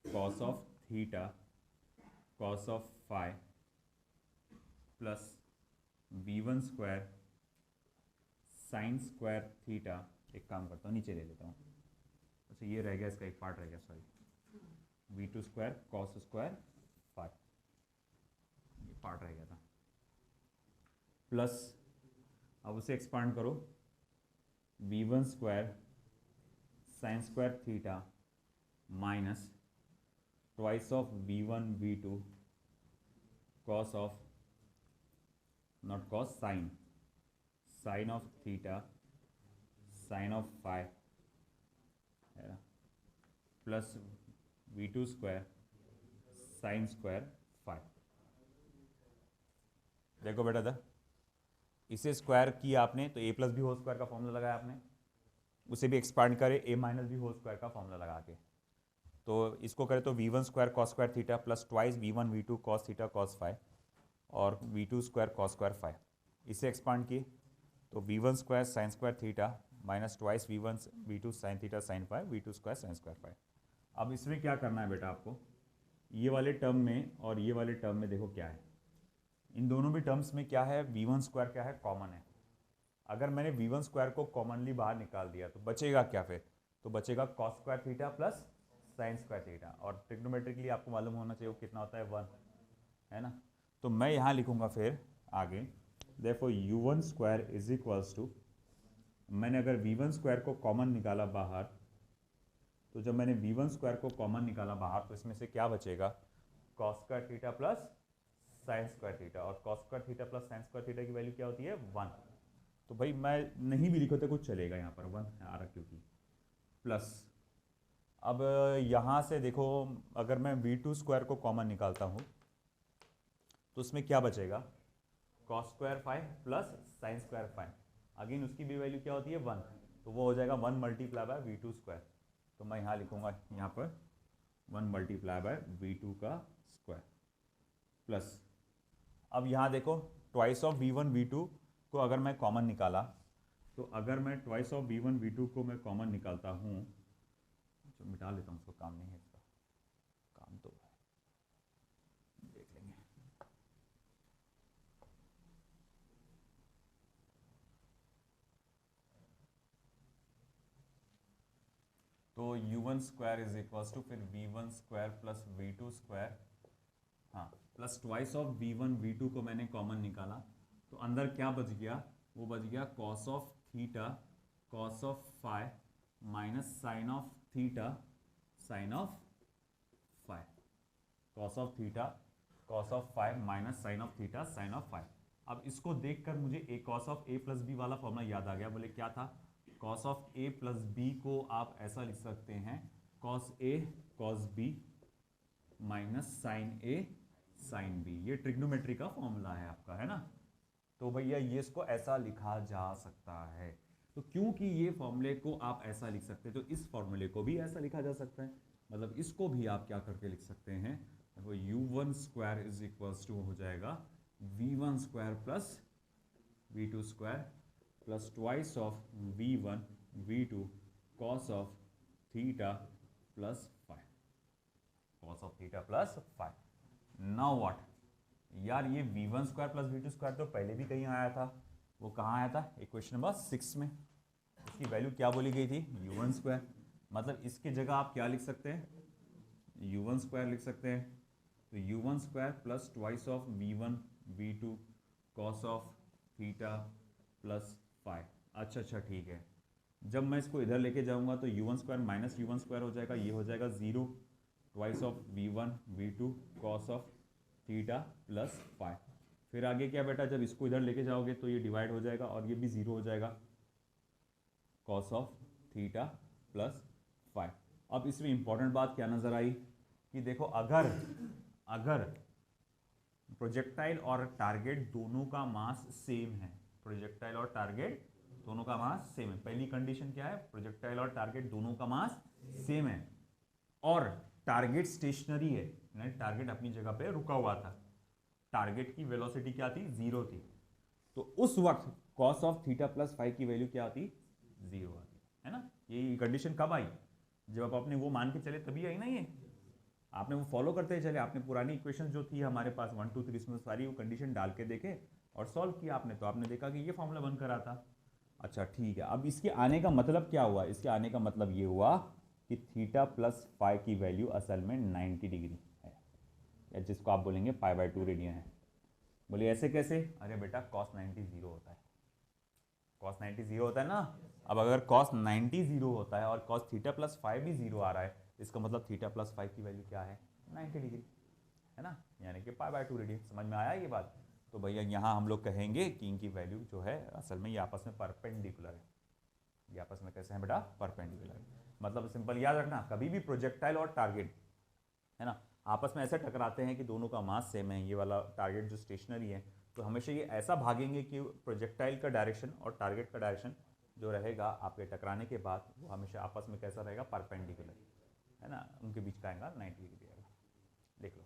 cos of theta cos of phi plus v1 square sine square theta. एक काम करता हूँ, नीचे ले लेता हूँ, अच्छा ये रह गया, इसका एक पार्ट रह गया, sorry, v2 square cos square phi, ये पार्ट रह गया था, प्लस अब उसे एक्सपांड करो, v1 square sine square theta minus twice of v1 v2 cos of, not cos, sine, sine of theta sine of phi है ना, plus v2 square sine square phi. देखो बेटा था, इसे स्क्वायर किया आपने तो a plus b whole square का फॉर्मूला लगाया आपने, उसे भी एक्सपांड करे a minus b whole square का फॉर्मूला लगा के, तो इसको करें तो v1 square cos square theta plus twice v1 v2 cos theta cos phi और v2 square cos square phi. इसे एक्सपांड किए तो v1 square sine square theta minus twice v1 v2 sine theta sine phi v2 square sine square phi. अब इसमें क्या करना है बेटा आपको, ये वाले टर्म में और ये वाले टर्म में देखो क्या है, इन दोनों भी टर्म्स में क्या है, v1 स्क्वायर क्या है, कॉमन है। अगर मैंने v1 स्क्वायर को कॉमनली बाहर निकाल दिया तो बचेगा क्या फिर, तो बचेगा cos square theta plus sine square theta, और ट्रिग्नोमेट्रिकली आपको मालूम होना चाहिए वो कितना होता है, 1 है ना। तो मैं यहाँ लिखूंगा फिर आगे, therefore u1 square is equals to, मैंने अगर v1 स्क्वायर को कॉमन निकाला बाहर, तो जब मैंने v1 स्क्वायर को कॉमन निकाला बाहर तो इसमें से क्या बचेगा, cos square theta plus sine square theta, और cos square theta plus sine square theta की वैल्यू क्या होती है, 1। तो भाई मैं नहीं भी लिखो तो कुछ चलेगा, यहाँ पर 1 आ रहा क्योंकि, प्लस अब यहाँ से देखो अगर मैं v2 स्क्वायर को कॉमन निकालता हूँ तो उसमें क्या बचेगा, cos square phi plus sine square phi, again उसकी भी वैल्यू क्या होती है, 1, तो वो हो जाएगा 1 मल्टीप्लाई बाय v2 स्क्वायर। तो मैं यहाँ लिखूंगा यहाँ पर 1 मल्टीप्लाई बाय v2 का स्क्वायर प्लस, अब यहाँ देखो ट्वाइस ऑफ v1 v2 को अगर मैं कॉमन निकाला, तो अगर मैं ट्वाइस ऑफ v1 v2 को मैं कॉमन निकालता हूँ, तो मिटा लेता हूँ, उसको काम नहीं है, इसका काम तो देख लेंगे। तो u1 square is equals to फिर v1 square plus v2 square, हाँ, plus twice of v1 v2 को मैंने कॉमन निकाला, तो अंदर क्या बच गया, वो बच गया cos of theta cos of phi minus sine of theta sine of phi, cos of theta cos of five minus sine of theta sine of five. अब इसको देखकर मुझे a cos of A plus B वाला formula याद आ गया। बोले क्या था, cos of A plus B को आप ऐसा लिख सकते हैं, cos A cos B minus sine A sine B. ये ट्रिग्नोमेट्री का फॉर्मूला है आपका, है ना। तो भैया ये इसको ऐसा लिखा जा सकता है। तो क्योंकि ये फॉर्मूले को आप ऐसा लिख सकते हैं, तो इस फॉर्मूले को भी ऐसा लिखा जा सकता है। मतलब इसको भी आप क्या करके लिख सकते हैं, देखो u1 square is equals to हो जाएगा v1 square plus v2 square plus twice of v1 v2 cos of theta plus five, cos of theta plus five. Now what यार, ये v1 square plus v2 square तो पहले भी कहीं आया था। वो कहाँ आया था, इक्वेशन नंबर 6 में। इसकी वैल्यू क्या बोली गई थी, u1 स्क्वायर। मतलब इसकी जगह आप क्या लिख सकते हैं, u1 स्क्वायर लिख सकते हैं। तो u1 square plus twice of v1 v2 cos of theta plus five. अच्छा ठीक है। जब मैं इसको इधर लेके जाऊंगा तो u1 square minus u1 square हो जाएगा, ये हो जाएगा 0 twice of v1 v2 cos of theta plus five. फिर आगे क्या बेटा, जब इसको इधर लेके जाओगे तो ये डिवाइड हो जाएगा और ये भी 0 हो जाएगा, cos of theta plus five. अब इसमें इंपॉर्टेंट बात क्या नजर आई कि देखो, अगर प्रोजेक्टाइल और टारगेट दोनों का मास सेम है, प्रोजेक्टाइल और टारगेट दोनों का मास सेम है। पहली कंडीशन क्या है, प्रोजेक्टाइल और टारगेट दोनों का मास सेम है और टारगेट स्टेशनरी है, यानी टारगेट अपनी जगह पे रुका हुआ था। टारगेट की वेलोसिटी क्या थी, 0 थी। तो उस वक्त cos of theta plus five की वैल्यू क्या आती, 0 आती, है ना। ये कंडीशन कब आई, जब आप अपने वो मान के चले तभी आई ना। ये आपने वो फॉलो करते चले, आपने पुरानी इक्वेशन जो थी हमारे पास 1 2 3 इसमें सारी वो कंडीशन डाल के देखे और सॉल्व किया आपने, तो आपने देखा कि ये फॉर्मूला बन कर आता। अच्छा ठीक है। अब इसके आने का मतलब क्या हुआ, इसके आने का मतलब ये हुआ कि थीटा प्लस फाइव की वैल्यू असल में 90 डिग्री है, या जिसको आप बोलेंगे π/2 रेडियन है। बोलिए ऐसे कैसे, अरे बेटा cos 90 0 होता है, cos 90 0 होता है ना। अब अगर cos 90 0 होता है और cos थीटा प्लस फाइव भी 0 आ रहा है, इसका मतलब थीटा प्लस फाइव की वैल्यू क्या है, 90 डिग्री, है ना, यानी कि π/2 रेडियन। समझ में आया ये बात। तो भैया यहाँ हम लोग कहेंगे कि इनकी वैल्यू जो है असल में ये आपस में परपेंडिकुलर है। ये आपस में कैसे हैं बेटा, परपेंडिकुलर है। मतलब सिंपल याद रखना, कभी भी प्रोजेक्टाइल और टारगेट, है ना, आपस में ऐसे टकराते हैं कि दोनों का मास सेम है, ये वाला टारगेट जो स्टेशनरी है, तो हमेशा ये ऐसा भागेंगे कि प्रोजेक्टाइल का डायरेक्शन और टारगेट का डायरेक्शन जो रहेगा आपके टकराने के बाद, वो हमेशा आपस में कैसा रहेगा, परपेंडिकुलर, है ना। उनके बीच का एंगल 90 डिग्री आएगा। देख लो।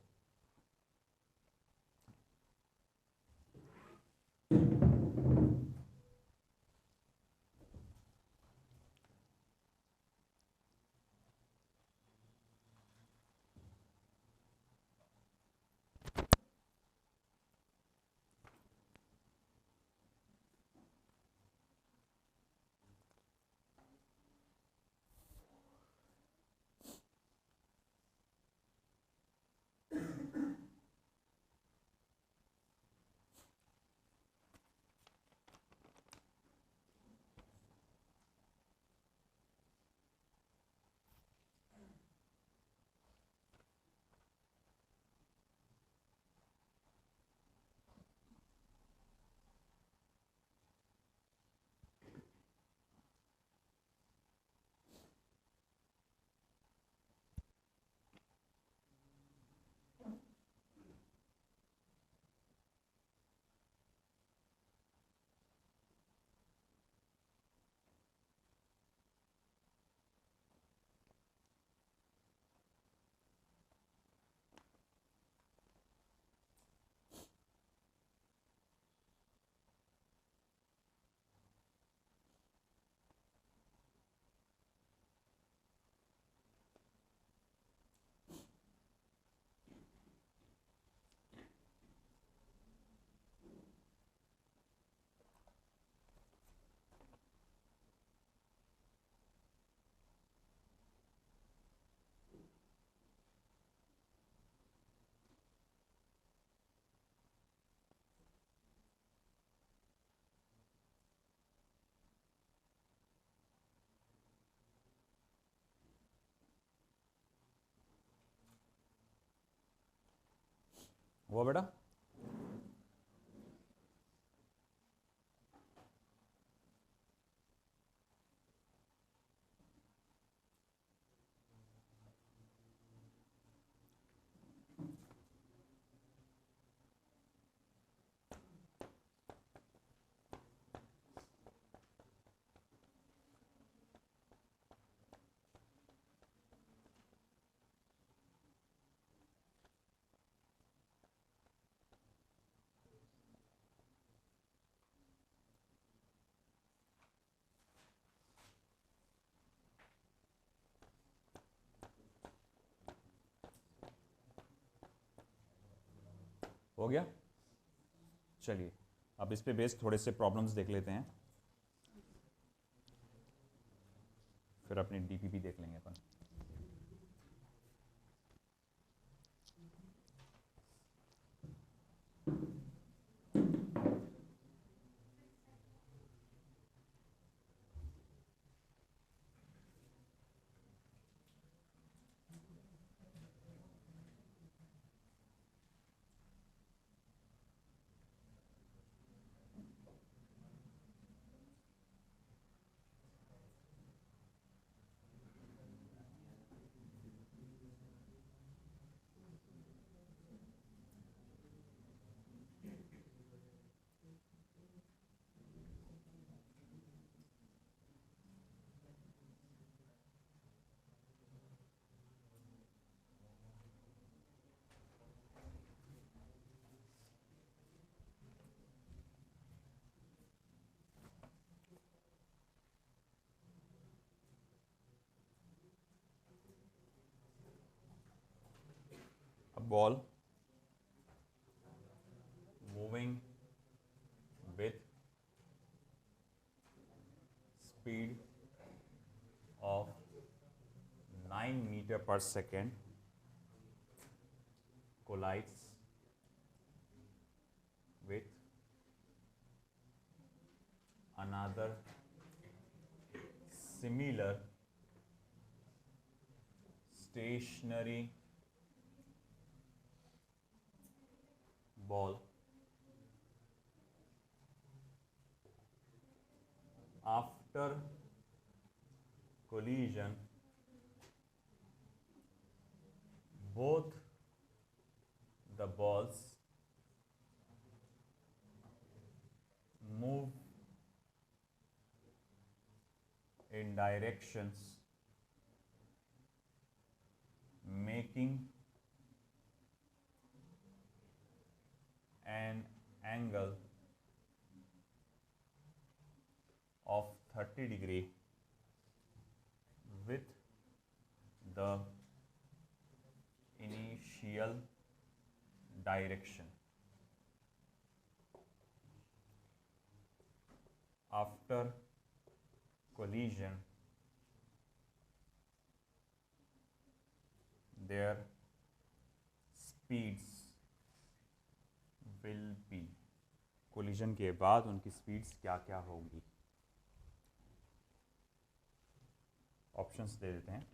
हुआ बेटा? हो गया? चलिए अब इस पे बेस्ड थोड़े से प्रॉब्लम्स देख लेते हैं, फिर अपनी डीपीपी देख लेंगे अपन। A ball moving with speed of 9 meter per second collides with another similar stationary ball after collision. Both the balls move in directions making an angle of 30 degree with the initial direction. After collision, their speeds will be, collision के बाद उनकी speeds क्या क्या होंगी। Options दे देते हैं।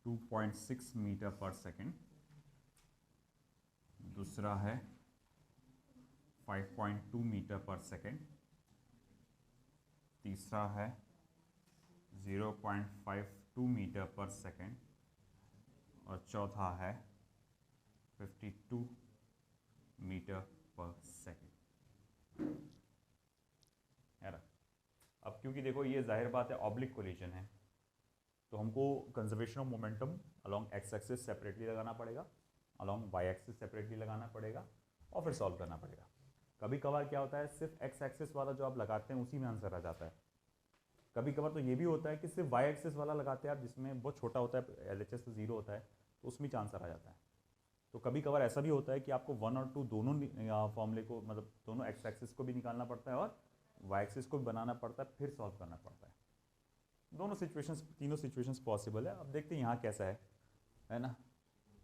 2.6 metre per second, दूसरा है 5.2 मीटर पर सेकेंड, तीसरा है 0.52 मीटर पर सेकेंड और चौथा है 52 मीटर पर सेकेंड। यार अब क्योंकि देखो ये जाहिर बात है ऑब्लिक कोलिजन है, तो हमको conservation of momentum along x axis separately लगाना पड़ेगा, अलोंग वाई एक्सिस सेपरेटली लगाना पड़ेगा और फिर सॉल्व करना पड़ेगा। कभी कभार क्या होता है सिर्फ एक्स एक्सिस वाला जो आप लगाते हैं उसी में आंसर आ जाता है। कभी कभार तो ये भी होता है कि सिर्फ वाई एक्सिस वाला लगाते हैं आप, जिसमें बहुत छोटा होता है, एलएचएस तो 0 होता है, तो उसमें आंसर आ जाता है। तो कभी कभार ऐसा भी होता है कि आपको 1 और 2 दोनों फॉर्मूले को, मतलब दोनों एक्स एक्सिस को भी निकालना पड़ता है और वाई एक्सिस को भी बनाना पड़ता है, फिर सॉल्व करना पड़ता है। दोनों सिचुएशंस, तीनों सिचुएशंस पॉसिबल है। अब देखते हैं यहाँ कैसा है ना।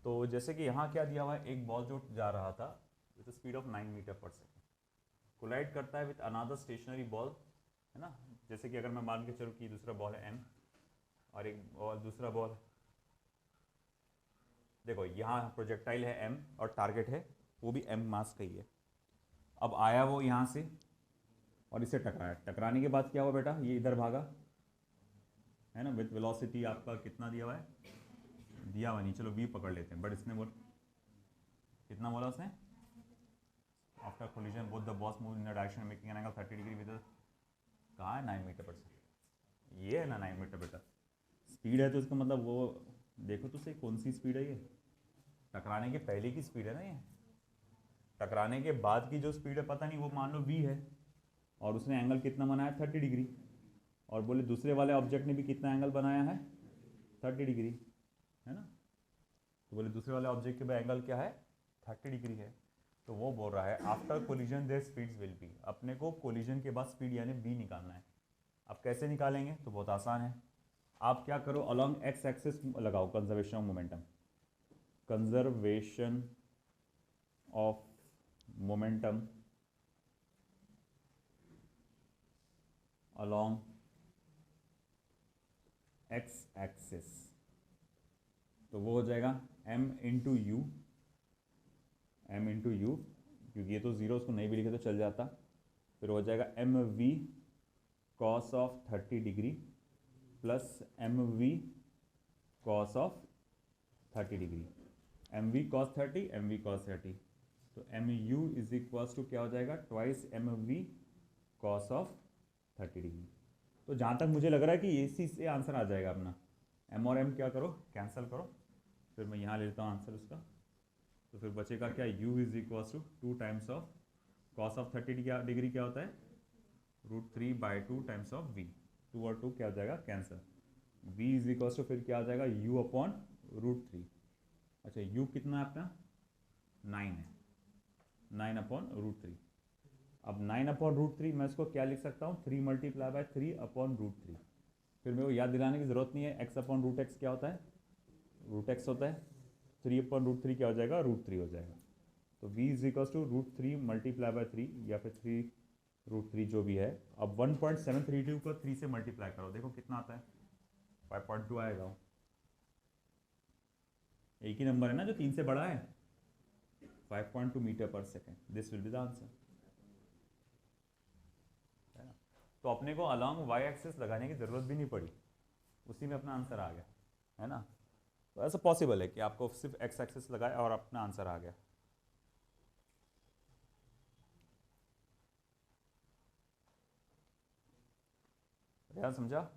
तो जैसे कि यहाँ क्या दिया हुआ है, एक बॉल जो जा रहा था with speed of 9 metre per second collide करता है विद अनदर स्टेशनरी बॉल, है ना। जैसे कि अगर मैं मान के चलूँ कि दूसरा बॉल है n और एक और दूसरा बॉल देखो यहाँ प्रोजेक्टाइल है m और टारगेट है वो भी m मास का ही है। अब आया वो यहाँ से और इसे टकराया, टकराने के बाद क्या हुआ बेटा, ये इधर भागा है ना, विथ वेलोसिटी आपका कितना दिया हुआ है, दिया हुआ नहीं, चलो v पकड़ लेते हैं, बट इसने बोल कितना बोला उसने, after collision both the boss move in the direction making an angle 30 degree with, कहाँ है 9 मीटर पर सेकेंड, ये है ना 9 मीटर बेटा, स्पीड है तो इसका मतलब वो देखो तो सही कौन सी स्पीड है ये, टकराने के पहले की स्पीड है ना ये, टकराने के बाद की जो स्पीड है पता नहीं, वो मान लो v है और उसने एंगल कितना बनाया 30 डिग्री, और बोले दूसरे वाले ऑब्जेक्ट ने भी कितना एंगल बनाया है 30 डिग्री, है ना, तो बोले दूसरे वाले ऑब्जेक्ट के एंगल क्या है 30 डिग्री है, तो वो बोल रहा है after collision their speeds will be, अपने को कोलिजन के बाद स्पीड यानी v निकालना है। अब कैसे निकालेंगे, तो बहुत आसान है, आप क्या करो अलॉन्ग एक्स एक्सिस लगाओ conservation of momentum, conservation of momentum along x axis, तो वो हो जाएगा m into you, m into you, क्योंकि ये तो जीरो उसको नहीं भी लिखे तो चल जाता, फिर हो जाएगा m v cos of 30 degree plus m v cos of 30 degree, m v cos 30 m v cos 30, तो m u is equals to क्या हो जाएगा twice m v cos of 30 degree. तो जहाँ तक मुझे लग रहा है कि इसी से आंसर आ जाएगा अपना, m और m क्या करो कैंसिल करो, फिर मैं यहाँ ले लेता हूँ आंसर उसका, तो फिर बचेगा क्या u is equals to 2 times of cos of 30 degree क्या होता है √3/2 टाइम्स ऑफ v, 2 और 2 क्या हो जाएगा cancel, v is equals to फिर क्या हो जाएगा u अपॉन √3, अच्छा u कितना है अपना 9 है, 9 अपॉन √3, अब 9 अपॉन √3 मैं इसको क्या लिख सकता हूँ 3 मल्टीप्लाई बाय 3 अपॉन √3, फिर मेरे को याद दिलाने की ज़रूरत नहीं है, x अपॉन √x क्या होता है √x होता है, 3 अपॉन √3 क्या हो जाएगा √3 हो जाएगा, तो v is equals to √3 multiply by 3 या फिर 3 √3 जो भी है, अब 1.732 को 3 से मल्टीप्लाई करो, देखो कितना आता है 5.2 आएगा, एक ही नंबर है ना जो 3 से बड़ा है, 5.2 metre per second, this will be the answer. तो अपने को अलॉन्ग वाई एक्सिस लगाने की ज़रूरत भी नहीं पड़ी, उसी में अपना आंसर आ गया, है ना, तो ऐसा पॉसिबल है कि आपको सिर्फ एक्स एक्सिस लगाए और अपना आंसर आ गया। क्या समझा,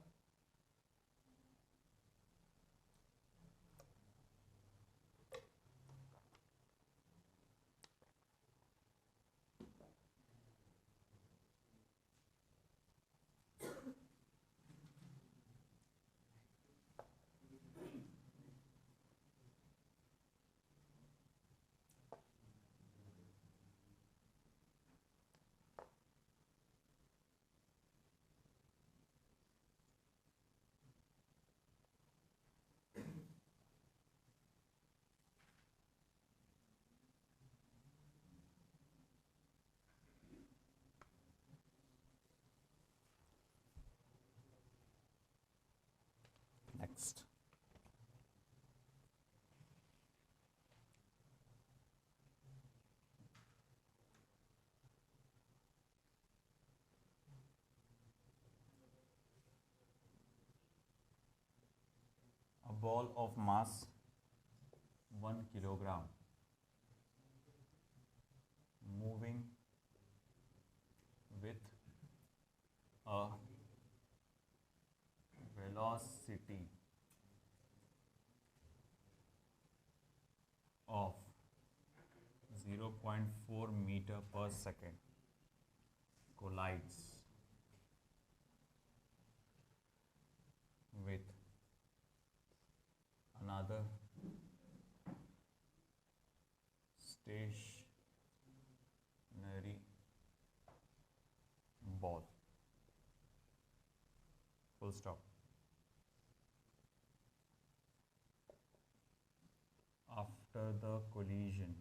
next a ball of mass 1 kilogram moving with a velocity of 0.4 meter per second collides with another stationary ball, full stop. After the collision,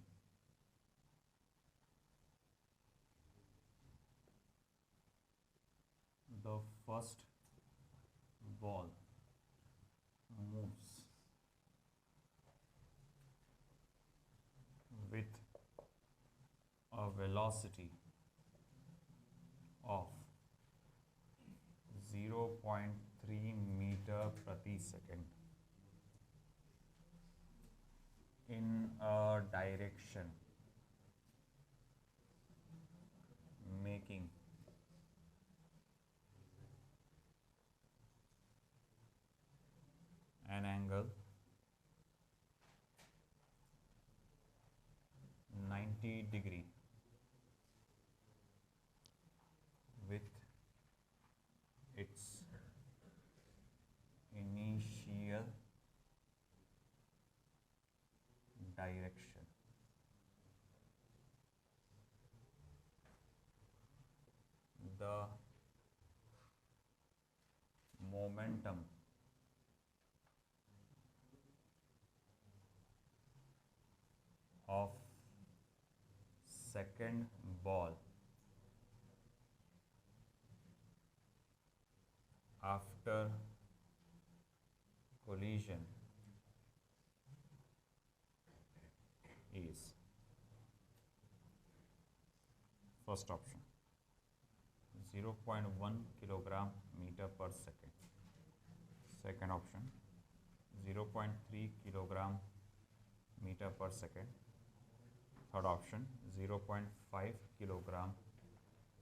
the first ball moves velocity of 0.3 meter प्रति second in a direction making an angle 90 degree with its initial direction. The momentum of second ball after collision is first option 0.1 kilogram meter per second, second option 0.3 kilogram meter per second, third option 0.5 kilogram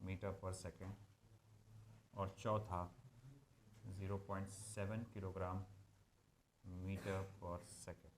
meter per second और चौथा 0.7 kilogram metre per second.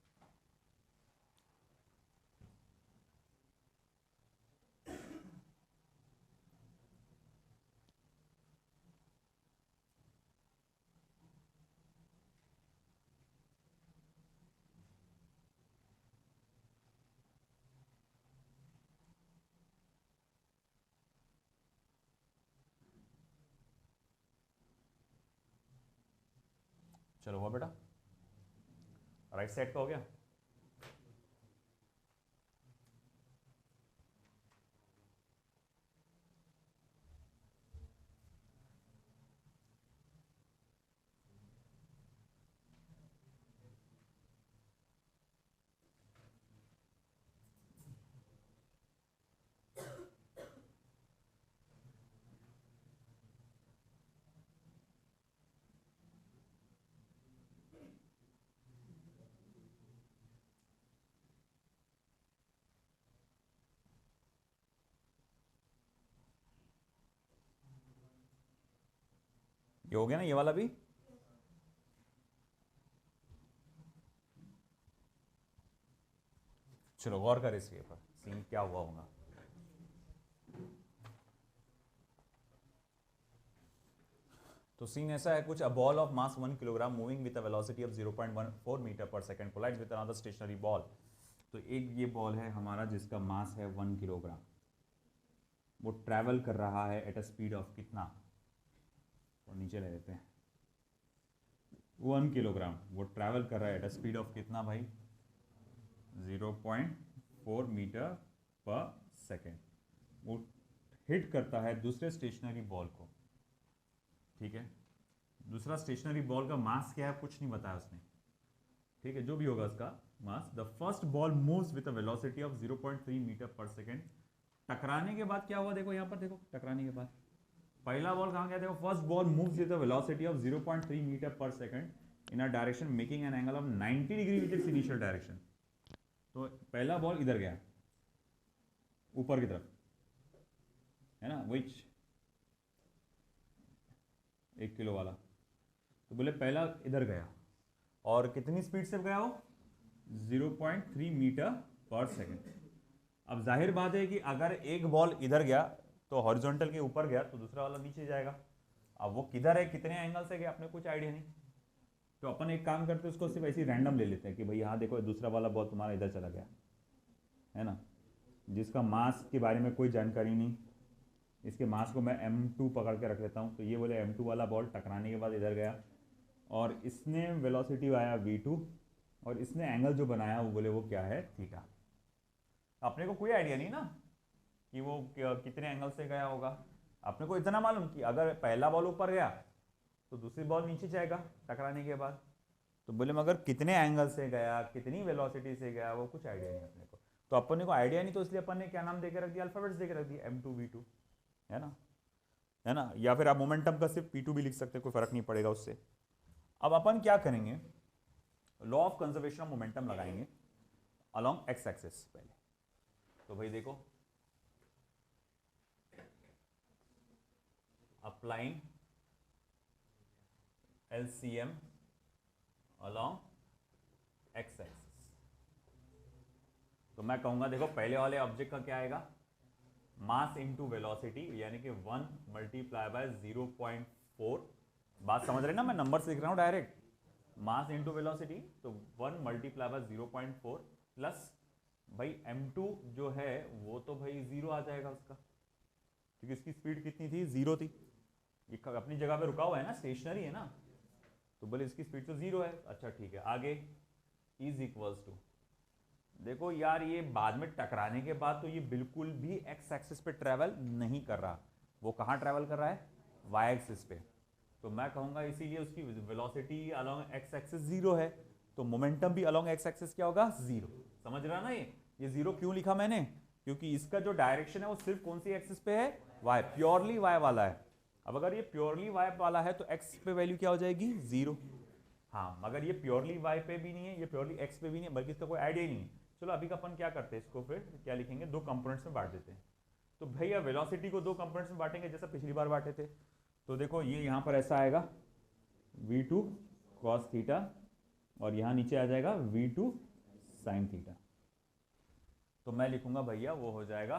चलो हुआ बेटा, right side का हो गया। ये हो गया ना, ये वाला भी। चलो गौर कर इसके ऊपर, सीन क्या हुआ होगा। तो सीन ऐसा है कुछ, a ball of mass 1 kilogram moving with a velocity of 0.14 metre per second collides with another stationary ball. तो एक ये बॉल है हमारा जिसका मास है 1 किलोग्राम, वो ट्रैवल कर रहा है एट अ स्पीड ऑफ कितना, और नीचे ले लेते हैं 1 किलोग्राम, वो ट्रैवल कर रहा है एट अ स्पीड ऑफ कितना भाई 0.4 मीटर पर सेकेंड। वो हिट करता है दूसरे स्टेशनरी बॉल को, ठीक है। दूसरा स्टेशनरी बॉल का मास क्या है कुछ नहीं बताया उसने, ठीक है, जो भी होगा उसका mass. The first ball moves with a velocity of 0.3 metre per second. टकराने के बाद क्या हुआ, देखो यहाँ पर, देखो टकराने के बाद पहला बॉल कहाँ गया, देखो first ball moves with a velocity of 0.3 metre per second in a direction making an angle of 90 degree with its initial direction. तो पहला बॉल इधर गया ऊपर की तरफ, है ना, विच 1 किलो वाला। तो बोले पहला इधर गया और कितनी स्पीड से गया वो 0.3 मीटर पर सेकेंड। अब जाहिर बात है कि अगर एक बॉल इधर गया तो हॉरिजॉन्टल के ऊपर गया तो दूसरा वाला नीचे जाएगा। अब वो किधर है, कितने एंगल से गया, अपने कुछ आइडिया नहीं। तो अपन एक काम करते हैं, उसको सिर्फ ऐसे रैंडम ले लेते हैं कि भाई यहाँ देखो दूसरा वाला बॉल तुम्हारा इधर चला गया, है ना, जिसका मास के बारे में कोई जानकारी नहीं। इसके मास को मैं m2 पकड़ के रख लेता हूँ। तो ये बोले m2 वाला बॉल टकराने के बाद इधर गया और इसने वेलोसिटी आया v2 और इसने एंगल जो बनाया वो बोले वो क्या है, थीटा। अपने को कोई आइडिया नहीं ना कि वो कितने एंगल से गया होगा। अपने को इतना मालूम कि अगर पहला बॉल ऊपर गया तो दूसरी बॉल नीचे जाएगा टकराने के बाद। तो बोले मगर कितने एंगल से गया, कितनी वेलोसिटी से गया, वो कुछ आइडिया नहीं अपने को। तो अपन को आइडिया नहीं, तो इसलिए अपन ने क्या नाम देके रख दिया, अल्फाबेट्स देके रख दिया, m2 v2, है ना, है ना। या फिर आप मोमेंटम का सिर्फ p2 भी लिख सकते हैं, कोई फर्क नहीं पड़ेगा उससे। अब अपन क्या करेंगे, law of conservation of momentum लगाएंगे अलोंग एक्स एक्सिस पहले। तो भाई देखो, applying LCM along x axis, तो मैं कहूंगा देखो पहले वाले ऑब्जेक्ट का क्या आएगा, मास इनटू वेलोसिटी, यानी कि 1 मल्टीप्लाई बाय 0.4। बात समझ रहे ना, मैं नंबर से लिख रहा हूं डायरेक्ट, मास इनटू वेलोसिटी, तो 1 मल्टीप्लाई बाय 0.4 प्लस भाई m2 जो है वो तो भाई 0 आ जाएगा उसका, क्योंकि इसकी स्पीड कितनी थी, 0 थी, ये अपनी जगह पे रुका हुआ है ना, स्टेशनरी है ना, तो बोले इसकी स्पीड तो 0 है। अच्छा ठीक है, आगे इज इक्वल्स टू, देखो यार ये बाद में टकराने के बाद तो ये बिल्कुल भी एक्स एक्सिस पे ट्रेवल नहीं कर रहा, वो कहाँ ट्रेवल कर रहा है, वाई एक्सिस पे। तो मैं कहूँगा इसीलिए उसकी वेलोसिटी अलोंग एक्स एक्सिस 0 है, तो मोमेंटम भी अलोंग एक्स एक्सिस क्या होगा, 0। समझ रहा ना, ये 0 क्यों लिखा मैंने, क्योंकि इसका जो डायरेक्शन है वो सिर्फ कौन सी एक्सिस पे है, वाई, प्योरली वाई वाला है। अब अगर ये प्योरली वाई वाला है तो एक्स पे वैल्यू क्या हो जाएगी, 0। हाँ, मगर ये प्योरली वाई पे भी नहीं है, ये प्योरली एक्स पे भी नहीं है, बल्कि इसका कोई आइडिया ही नहीं है। चलो अभी का अपन क्या करते हैं, इसको फिर क्या लिखेंगे, दो कंपोनेंट्स में बांट देते हैं। तो भैया वेलोसिटी को दो कंपोनेंट्स में बांटेंगे जैसा पिछली बार बांटे थे। तो देखो ये यहाँ पर ऐसा आएगा v2 cos थीटा, और यहाँ नीचे आ जाएगा v2 sin थीटा। तो मैं लिखूंगा भैया वो हो जाएगा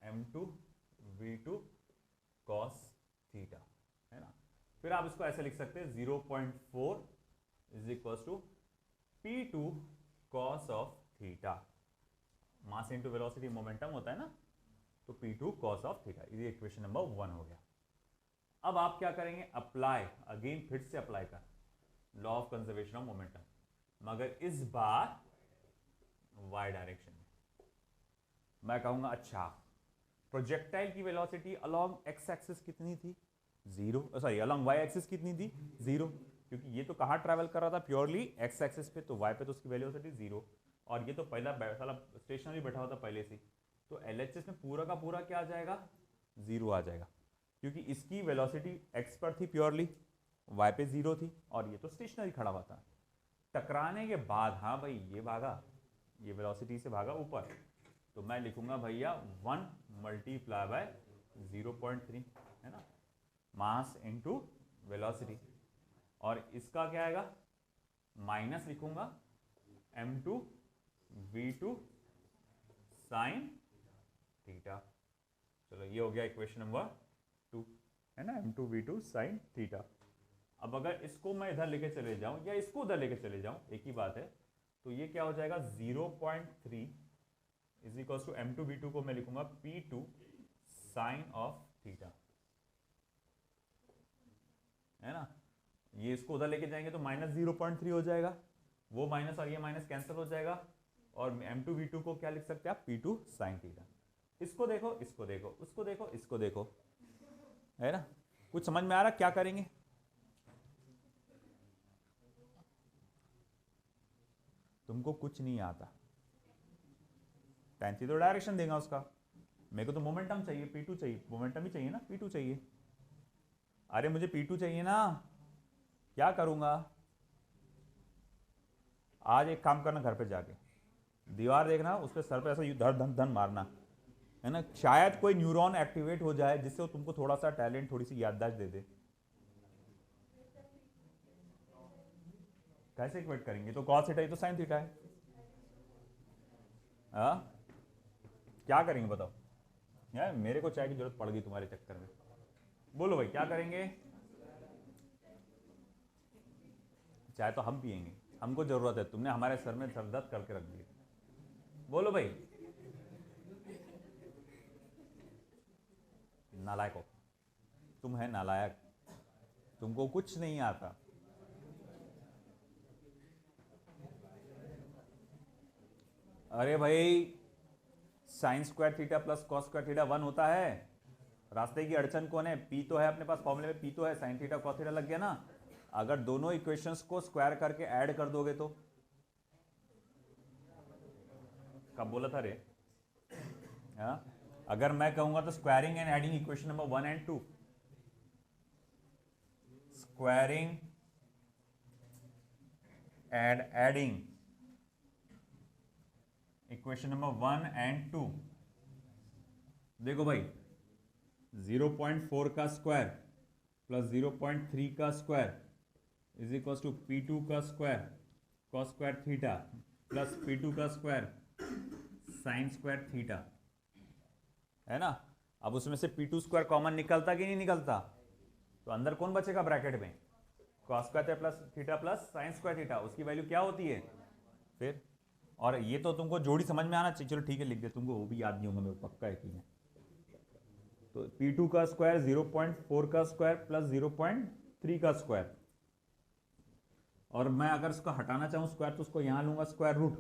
m2 v2 cos थीटा, है ना। फिर आप इसको ऐसे लिख सकते हैं 0.4 is equal to p2 cos of theta, mass into velocity momentum होता है ना, तो p2 cos ऑफ थीटा, ये इक्वेशन नंबर 1 हो गया। अब आप क्या करेंगे, अप्लाई, अगेन फिर से अप्लाई कर law of conservation of momentum, मगर इस बार y डायरेक्शन में। मैं कहूंगा अच्छा, प्रोजेक्टाइल की वेलोसिटी अलोंग एक्स एक्सिस कितनी थी, 0, सॉरी अलोंग वाई एक्सिस कितनी थी, 0, क्योंकि ये तो कहाँ ट्रैवल कर रहा था, प्योरली एक्स एक्सिस पे, तो वाई पे तो उसकी वेलोसिटी 0, और ये तो पहला साला स्टेशनरी बैठा हुआ था पहले से, तो LHS में पूरा का पूरा क्या आ जाएगा, 0 आ जाएगा, क्योंकि इसकी वेलोसिटी एक्स पर थी प्योरली, वाई पे 0 थी, और ये तो स्टेशनरी खड़ा हुआ था। टकराने के बाद हाँ भाई ये भागा, ये वेलोसिटी से भागा ऊपर, तो मैं लिखूंगा भैया 1 मल्टीप्लाई बाय 0.3, है ना, मास इनटू वेलोसिटी, और इसका क्या आएगा, माइनस लिखूंगा m2 v2 sin थीटा। चलो ये हो गया इक्वेशन नंबर 2, है ना, m2 v2 sin थीटा। अब अगर इसको मैं इधर लेके चले जाऊं या इसको उधर लेके चले जाऊं, एक ही बात है, तो ये क्या हो जाएगा 0.3 is equal to m2 v2 को मैं लिखूंगा p2 sin ऑफ थीटा, है ना। ये इसको उधर लेके जाएंगे तो माइनस 0.3 हो जाएगा, वो माइनस और ये माइनस कैंसिल हो जाएगा, और m2 v2 को क्या लिख सकते हैं आप, p2 sin थीटा। इसको देखो, इसको देखो, उसको देखो, इसको देखो, है ना। कुछ समझ में आ रहा क्या करेंगे, तुमको कुछ नहीं आता, tan थीटा तो डायरेक्शन देगा उसका, मेरे को तो मोमेंटम चाहिए, p2 चाहिए, मोमेंटम ही चाहिए ना, p2 चाहिए। अरे मुझे p2 चाहिए ना, क्या करूंगा, आज एक काम करना, घर पे जाके दीवार देखना, उस पर सर पे ऐसा धर धन धन मारना, है ना, शायद कोई न्यूरॉन एक्टिवेट हो जाए जिससे वो तुमको थोड़ा सा टैलेंट, थोड़ी सी याददाश्त दे दे। कैसे इक्वेट करेंगे, तो cos थीटा, ये तो sin थीटा है, क्या करेंगे बताओ यार, मेरे को चाय की जरूरत पड़ गई तुम्हारे चक्कर में, बोलो भाई क्या करेंगे, चाय तो हम पियेंगे, हमको जरूरत है, तुमने हमारे सर में दर्द करके रख दिया, बोलो भाई, नालायक हो तुम, है नालायक, तुमको कुछ नहीं आता। अरे भाई sign square theta plus cos square theta 1 होता है, रास्ते की अड़चन कौन है, पी तो है अपने पास, फॉर्मूले में पी तो है, साइन थीटा कॉस थीटा लग गया ना। अगर दोनों इक्वेशंस को स्क्वायर करके ऐड कर दोगे तो कब बोला था रे? हाँ, अगर मैं कहूंगा तो squaring and adding equation number 1 and 2, squaring and adding equation number 1 and 2। देखो भाई 0.4 का स्क्वायर प्लस 0.3 का square is equal to P2 का square cos square theta plus P2 का स्क्वायर साइन स्क्वायर थीटा, है ना। अब उसमें से P2 स्क्वायर कॉमन निकलता कि नहीं निकलता? तो अंदर कौन बचेगा ब्रैकेट में? Cos square plus theta plus sine square theta, उसकी वैल्यू क्या होती है फिर? और ये तो तुमको जोड़ी समझ में आना चाहिए। चलो ठीक है, लिख दे, तुमको वो भी याद नहीं होगा, मेरे को पक्का यकीन है। तो P2 का स्क्वायर 0.4 का स्क्वायर प्लस 0.3 का स्क्वायर, और मैं अगर इसको हटाना चाहूँ स्क्वायर तो उसको यहाँ लूंगा square root,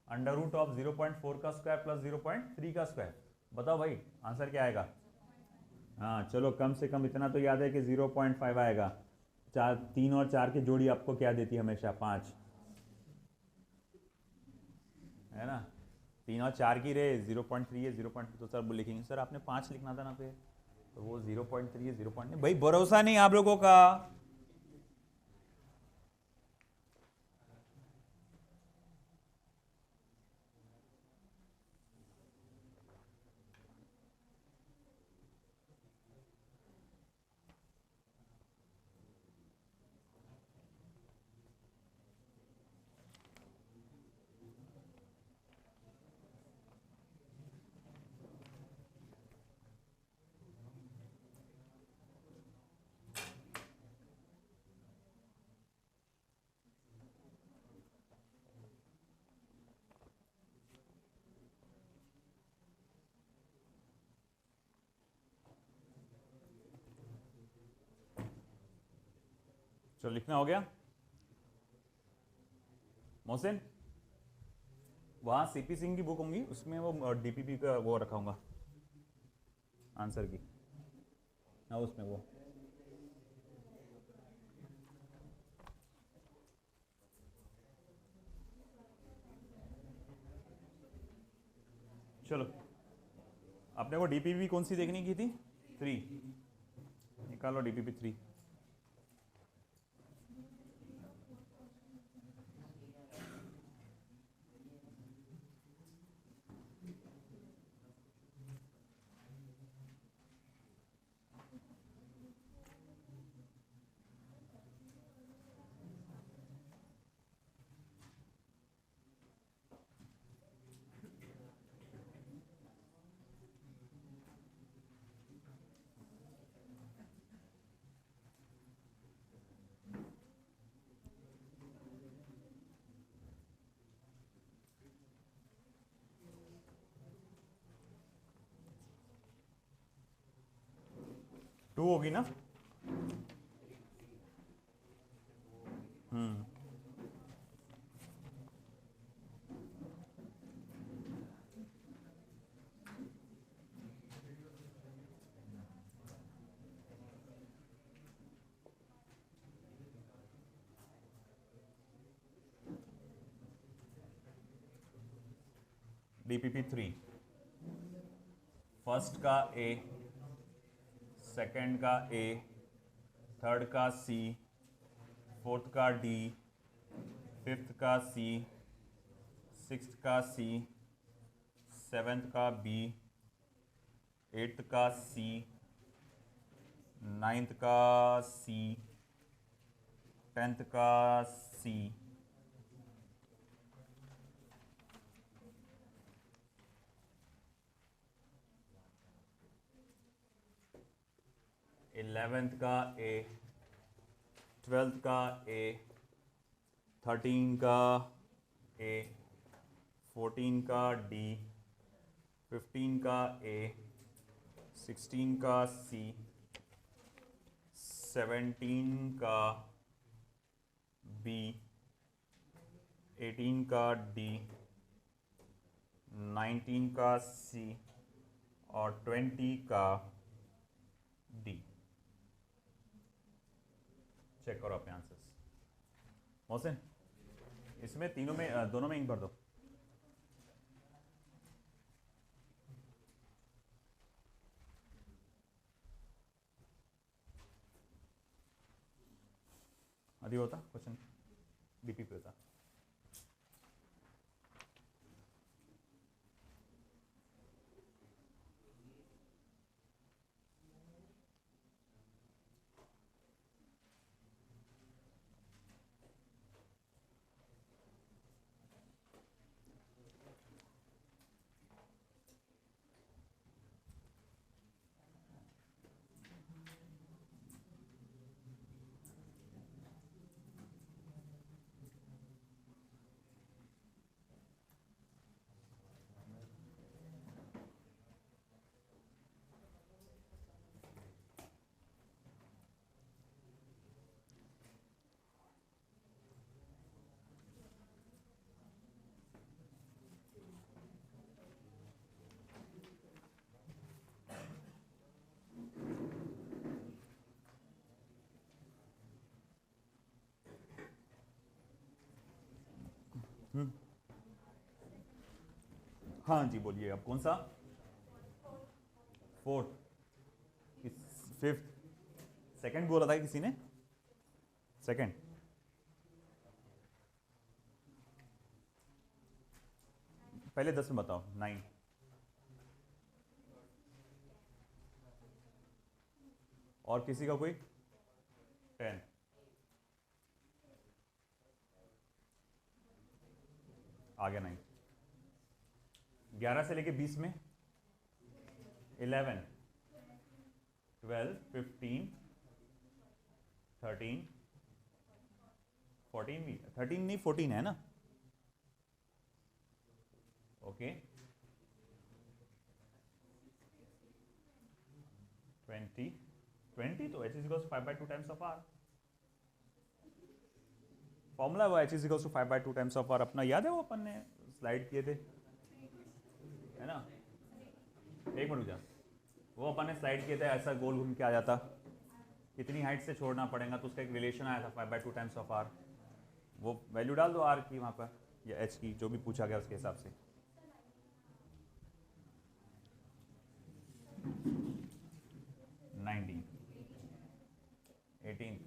under root of 0.4 का स्क्वायर प्लस 0.3 का स्क्वायर। बताओ भाई आंसर क्या आएगा? हाँ चलो, कम से कम इतना तो याद है कि 0.5 आएगा। 3 और 4 की जोड़ी आपको क्या देती है हमेशा? 5, है ना। 3 और 4 की रे 0.3 है, 0.2 तो सर लिखेंगे सर आपने 5 लिखना था ना फिर, तो वो 0.3 है, 0.9। भाई भरोसा नहीं आप लोगों का। चलो लिखना हो गया मोहसिन? वहाँ सीपी सिंह की बुक होंगी, उसमें वो डीपीपी का वो रखाऊंगा आंसर की। हाँ उसमें वो चलो, आपने वो डीपीपी कौन सी देखनी की थी? 3 निकालो, डीपीपी 3। टू होगी ना? डीपीपी 3, फर्स्ट का ए, सेकंड का ए, थर्ड का सी, फोर्थ का डी, फिफ्थ का सी, सिक्स्थ का सी, सेवेंथ का बी, एट्थ का सी, नाइन्थ का सी, 10th का सी, 11th का ए, 12th का ए, 13 का ए, 14 का डी, 15 का ए, 16 का सी, 17 का बी, 18 का डी, 19 का सी और 20 का डी। चेक करो अपने आंसर्स। मोहसिन इसमें तीनों में दोनों में इंक भर दो। अभी होता क्वेश्चन डीपी पे होता। हाँ जी बोलिए, अब कौन सा? फोर्थ, फिफ्थ, सेकंड बोला था किसी ने? सेकंड, पहले 10 में बताओ। 9, और किसी का कोई? 10, आ गया 9। 11 से लेके 20 में 11, 12, 15, 13, 14 भी, 13 नहीं 14 है ना? ओके, 20 तो h is 5/2 times of r। Formula वो h is 5/2 times of r, अपना याद है वो अपन ने स्लाइड किए थे, है ना? एक मिनट जा, वो अपन ने स्लाइड किए थे, ऐसा गोल घूम के आ जाता, कितनी हाइट से छोड़ना पड़ेगा, तो उसका एक रिलेशन आया था 5/2 टाइम्स ऑफ r। वो वैल्यू डाल दो r की वहाँ पर, या h की, जो भी पूछा गया उसके हिसाब से। 19, 18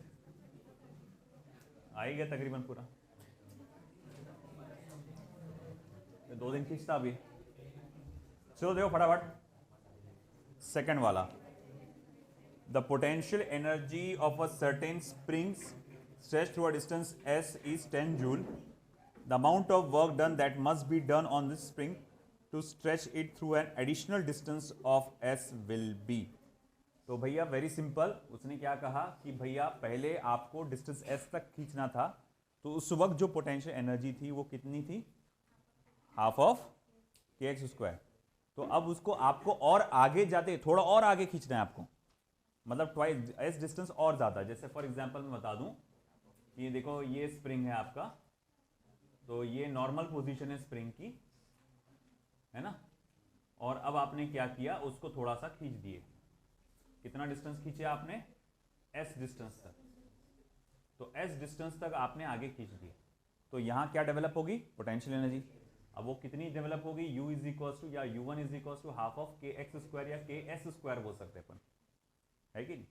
आ ही गया तकरीबन पूरा। 2 दिन खींचता अभी। चलो देखो फटाफट, सेकंड वाला, the potential energy of a certain springs stretched through a distance s is 10 joule. The amount of work done that must be done on this spring to stretch it through an additional distance of s will be. तो भैया very simple, उसने क्या कहा कि भैया पहले आपको distance s तक खींचना था, तो उस वक्त जो पोटेंशियल एनर्जी थी वो कितनी थी? Half of kx²। तो अब उसको आपको और आगे जाते, थोड़ा और आगे खींचना है आपको, मतलब ट्वाइस s डिस्टेंस और ज्यादा। जैसे फॉर एग्जांपल मैं बता दूं, ये देखो ये स्प्रिंग है आपका, तो ये नॉर्मल पोजीशन है स्प्रिंग की, है ना? और अब आपने क्या किया, उसको थोड़ा सा खींच दिए। कितना डिस्टेंस खींचे आपने? s डिस्टेंस तक। तो s डिस्टेंस तक आपने आगे खींच दिए, तो यहां क्या डेवलप होगी? Potential energy. अब वो कितनी डेवलप होगी? u इज इक्वल टू, या u1 is equal to half of kx² या ks² बोल सकते हैं अपन, है कि नहीं?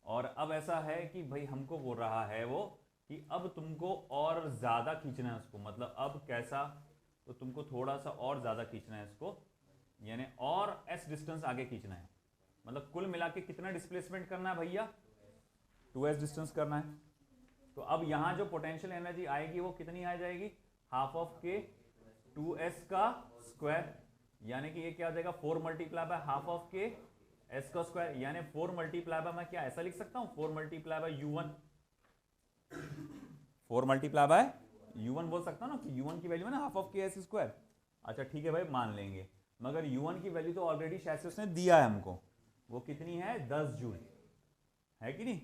और अब ऐसा है कि भाई हमको बोल रहा है वो कि अब तुमको और ज्यादा खींचना है उसको, मतलब अब कैसा? तो तुमको थोड़ा सा और ज्यादा खींचना है इसको, यानी और s डिस्टेंस आगे खींचना है। मतलब कुल मिला के कितना डिस्प्लेसमेंट करना है भैया? 2s डिस्टेंस करना है। तो अब यहां जो पोटेंशियल एनर्जी आएगी वो कितनी आ जाएगी? हाफ ऑफ के 2s का स्क्वायर, यानी कि ये क्या हो जाएगा? 4 मल्टीप्लाई बाय हाफ ऑफ के s का स्क्वायर, यानी 4 मल्टीप्लाई बाय, मैं क्या ऐसा लिख सकता हूं? 4 multiply bye u1, 4 multiply bye u1 बोल सकता हूं ना, कि u1 की वैल्यू है ना हाफ ऑफ ks²। अच्छा ठीक है भाई, मान लेंगे, मगर u1 की वैल्यू तो ऑलरेडी शायद से उसने दिया है हमको, वो कितनी है? 10 जूल, है कि नहीं?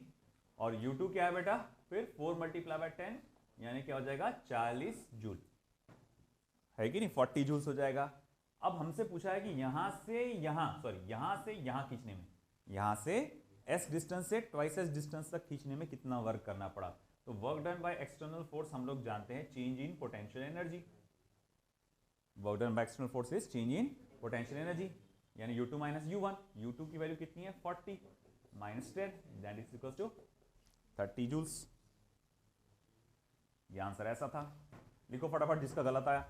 और u2 क्या है बेटा? फिर 4 मल्टीप्लाई बाय 10, यानी क्या हो जाएगा? 40 जूल, है कि नहीं? 40 जूल्स हो जाएगा। अब हमसे पूछा है कि यहां से यहां, सॉरी यहां से यहां खींचने में, यहां से s डिस्टेंस से ट्वाइस s डिस्टेंस तक खींचने में कितना वर्क करना पड़ा? तो work done by external force हम लोग जानते हैं change in potential energy. Work done by external force is change in potential energy, यानी u2 माइनस u1। u2 की वैल्यू कितनी है? 40 minus 10, that is equal to 30 joules. ये आंसर ऐसा था। लिखो फटाफट जिसका गलत आया।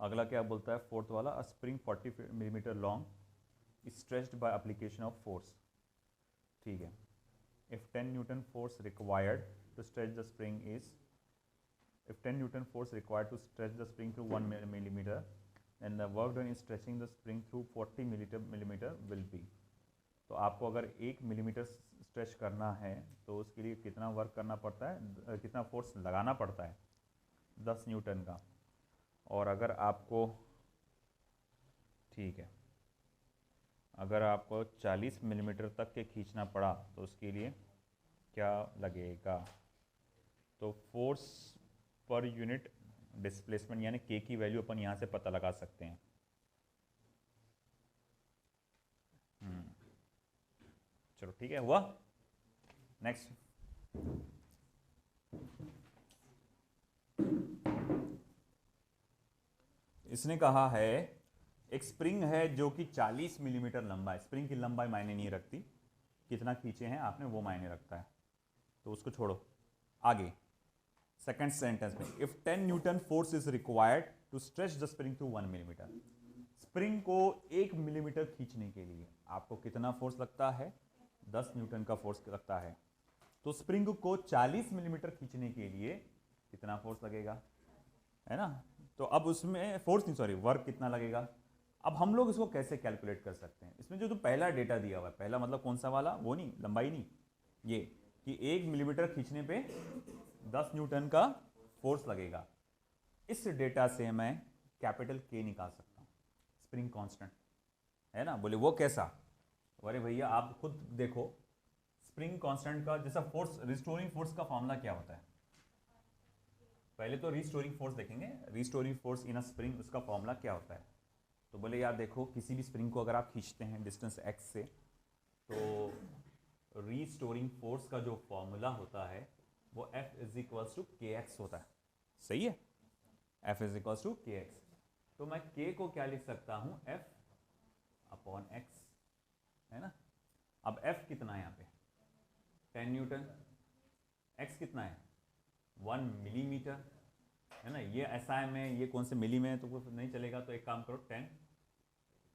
अगला क्या बोलता है फोर्थ वाला, a spring 40 millimetre long stretched by application of force. ठीक है, if 10 newton force required to stretch the spring is, if 10 Newton force required to stretch the spring through 1 millimeter, then the work done in stretching the spring through 40 millimeter will be। तो आपको अगर 1 millimetre stretch करना है तो उसके लिए कितना work करना पड़ता है, कितना फोर्स लगाना पड़ता है, 10 न्यूटन का। और अगर आपको, ठीक है, अगर आपको 40 मिलीमीटर तक के खींचना पड़ा तो उसके लिए क्या लगेगा। तो फोर्स पर यूनिट डिस्प्लेसमेंट यानी के की वैल्यू अपन यहाँ से पता लगा सकते हैं। चलो ठीक है, हुआ। नेक्स्ट, इसने कहा है एक स्प्रिंग है जो कि 40 मिलीमीटर लंबा है। स्प्रिंग की लंबाई मायने नहीं रखती, कितना खींचे हैं आपने वो मायने रखता है, तो उसको छोड़ो। आगे सेकंड सेंटेंस में, if 10 newton force is required to stretch the spring to 1 millimetre. Spring को 1 मिलीमीटर खींचने के लिए आपको कितना फोर्स लगता है, 10 न्यूटन का फोर्स लगता है। तो स्प्रिंग को 40 मिलीमीटर खींचने के लिए कितना फोर्स लगेगा, है ना। तो अब उसमें फोर्स नहीं, सॉरी, वर्क कितना लगेगा। अब हम लोग इसको कैसे कैलकुलेट कर सकते हैं। इसमें जो पहला डेटा दिया हुआ है, पहला मतलब कौन सा वाला, वो नहीं, लंबाई नहीं, ये कि 1 मिलीमीटर खींचने पे 10 न्यूटन का फोर्स लगेगा। इस डेटा से मैं कैपिटल के निकाल सकता हूँ, स्प्रिंग कांस्टेंट, है ना। बोले वो कैसा, अरे भैया आप खुद देखो, स्प्रिंग कांस्टेंट का जैसा फोर्स, रिस्टोरिंग फोर्स का फॉर्मूला क्या होता है। पहले तो रिस्टोरिंग फोर्स देखेंगे, restoring force in a spring, उसका फॉर्मूला क्या होता है। तो बोले यार देखो, किसी भी स्प्रिंग को अगर आप खींचते हैं डिस्टेंस x से, तो रिस्टोरिंग फोर्स का जो फॉर्मूला होता है वो F is equals to K x होता है। सही है, F is equals to K x. तो मैं k को क्या लिख सकता हूँ, F अपॉन x, है ना। अब F कितना है यहाँ पे, 10 न्यूटन, x कितना है 1 मिलीमीटर, है ना। ये SI में, ये कौन से मिली में है तो कुछ नहीं चलेगा। तो एक काम करो, 10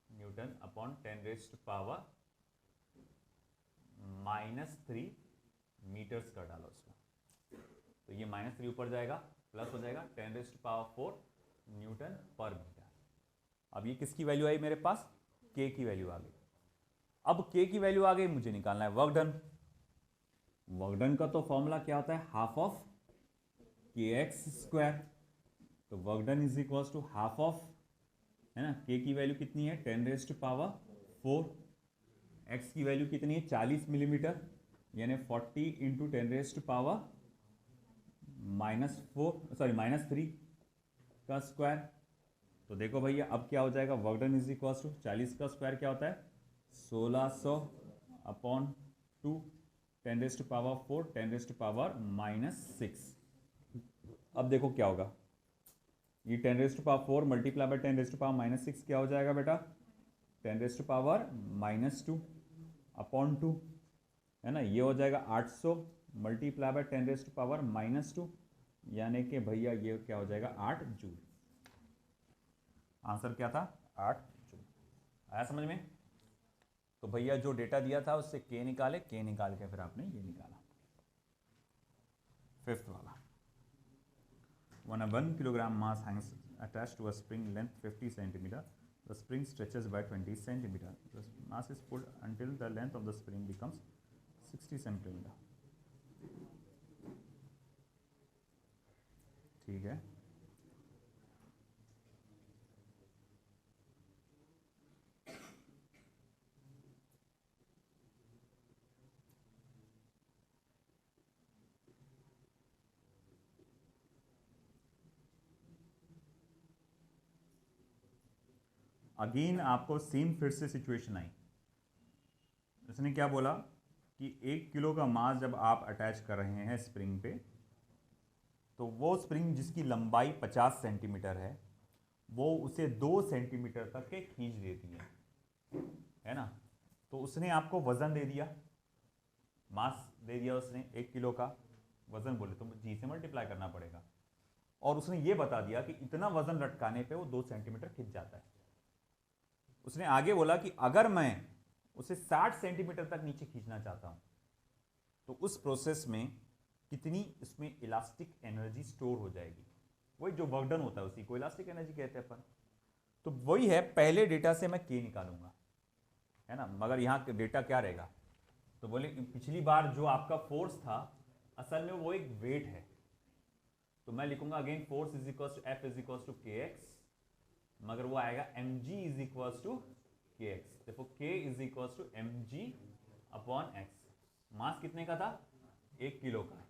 newton upon 10 raised power -3 metres कर डालो उसको। तो ये -3 ऊपर जाएगा, प्लस हो जाएगा 10 रेज़्ड पावर 4 न्यूटन पर मीटर। अब ये किसकी वैल्यू आई मेरे पास, k की वैल्यू आ गई। अब k की वैल्यू आ गई, मुझे निकालना है वर्क डन। वर्क डन का तो फॉर्मूला क्या होता है, half of k x square. तो work done is equals to half of, है ना, k की वैल्यू कितनी है 10 रेज़्ड पावर 4, x की वैल्यू कितनी है 40 मिलीमीटर, यानी 40 इंटू 10 रेज़्ड पावर -3 का स्क्वायर। तो देखो भैया अब क्या हो जाएगा, work done is equals to 40 का स्क्वायर क्या होता है 1600 upon 2, 10 raised power 4, 10 raised power -6। अब देखो क्या होगा, ये 10 raised power 4 multiply by 10 raised power -6 क्या हो जाएगा बेटा, 10 रेज़्ड पावर -2 अपॉन 2, है ना। ये हो जाएगा 800 मल्टीप्लाई बाय 10 रेज़्ड पावर -2, यानी कि भैया ये क्या हो जाएगा 8 जूल। आंसर क्या था 8 जूल। आया समझ में। तो भैया जो डेटा दिया था उससे के निकाले, के निकाल के फिर आपने ये निकाला। फिफ्थ वाला, when a 1 kilogram mass hangs attached to a spring length 50 centimeter, the spring stretches by 20 centimetre, the mass is pulled until the length of the spring becomes 60 centimetre. ठीक है, अगेन आपको सेम फिर से situation आई। इसने क्या बोला कि 1 kilo का मास जब आप अटैच कर रहे हैं स्प्रिंग पे, तो वो स्प्रिंग जिसकी लंबाई 50 सेंटीमीटर है वो उसे 2 सेंटीमीटर तक के खींच देती है ना। तो उसने आपको वजन दे दिया, मास दे दिया उसने 1 किलो का वजन, बोले तो जी से मल्टीप्लाई करना पड़ेगा, और उसने ये बता दिया कि इतना वजन लटकाने पे वो 2 सेंटीमीटर खिंच जाता है। उसने आगे बोला कि अगर मैं उसे 60 सेंटीमीटर तक नीचे खींचना चाहता हूं तो उस प्रोसेस में कितनी इसमें इलास्टिक एनर्जी स्टोर हो जाएगी। वही जो वर्क डन होता है उसी को इलास्टिक एनर्जी कहते हैं अपन। तो वही है, पहले डेटा से मैं के निकालूंगा, है ना, मगर यहाँ डेटा क्या रहेगा, तो बोले पिछली बार जो आपका फोर्स था असल में वो एक वेट है, तो मैं लिखूंगा again force is equal to F is equal to K X, मगर वो आएगा M G is equal to K X. देखो K is equal to M G upon X. Mass कितने का था, 1 किलो का,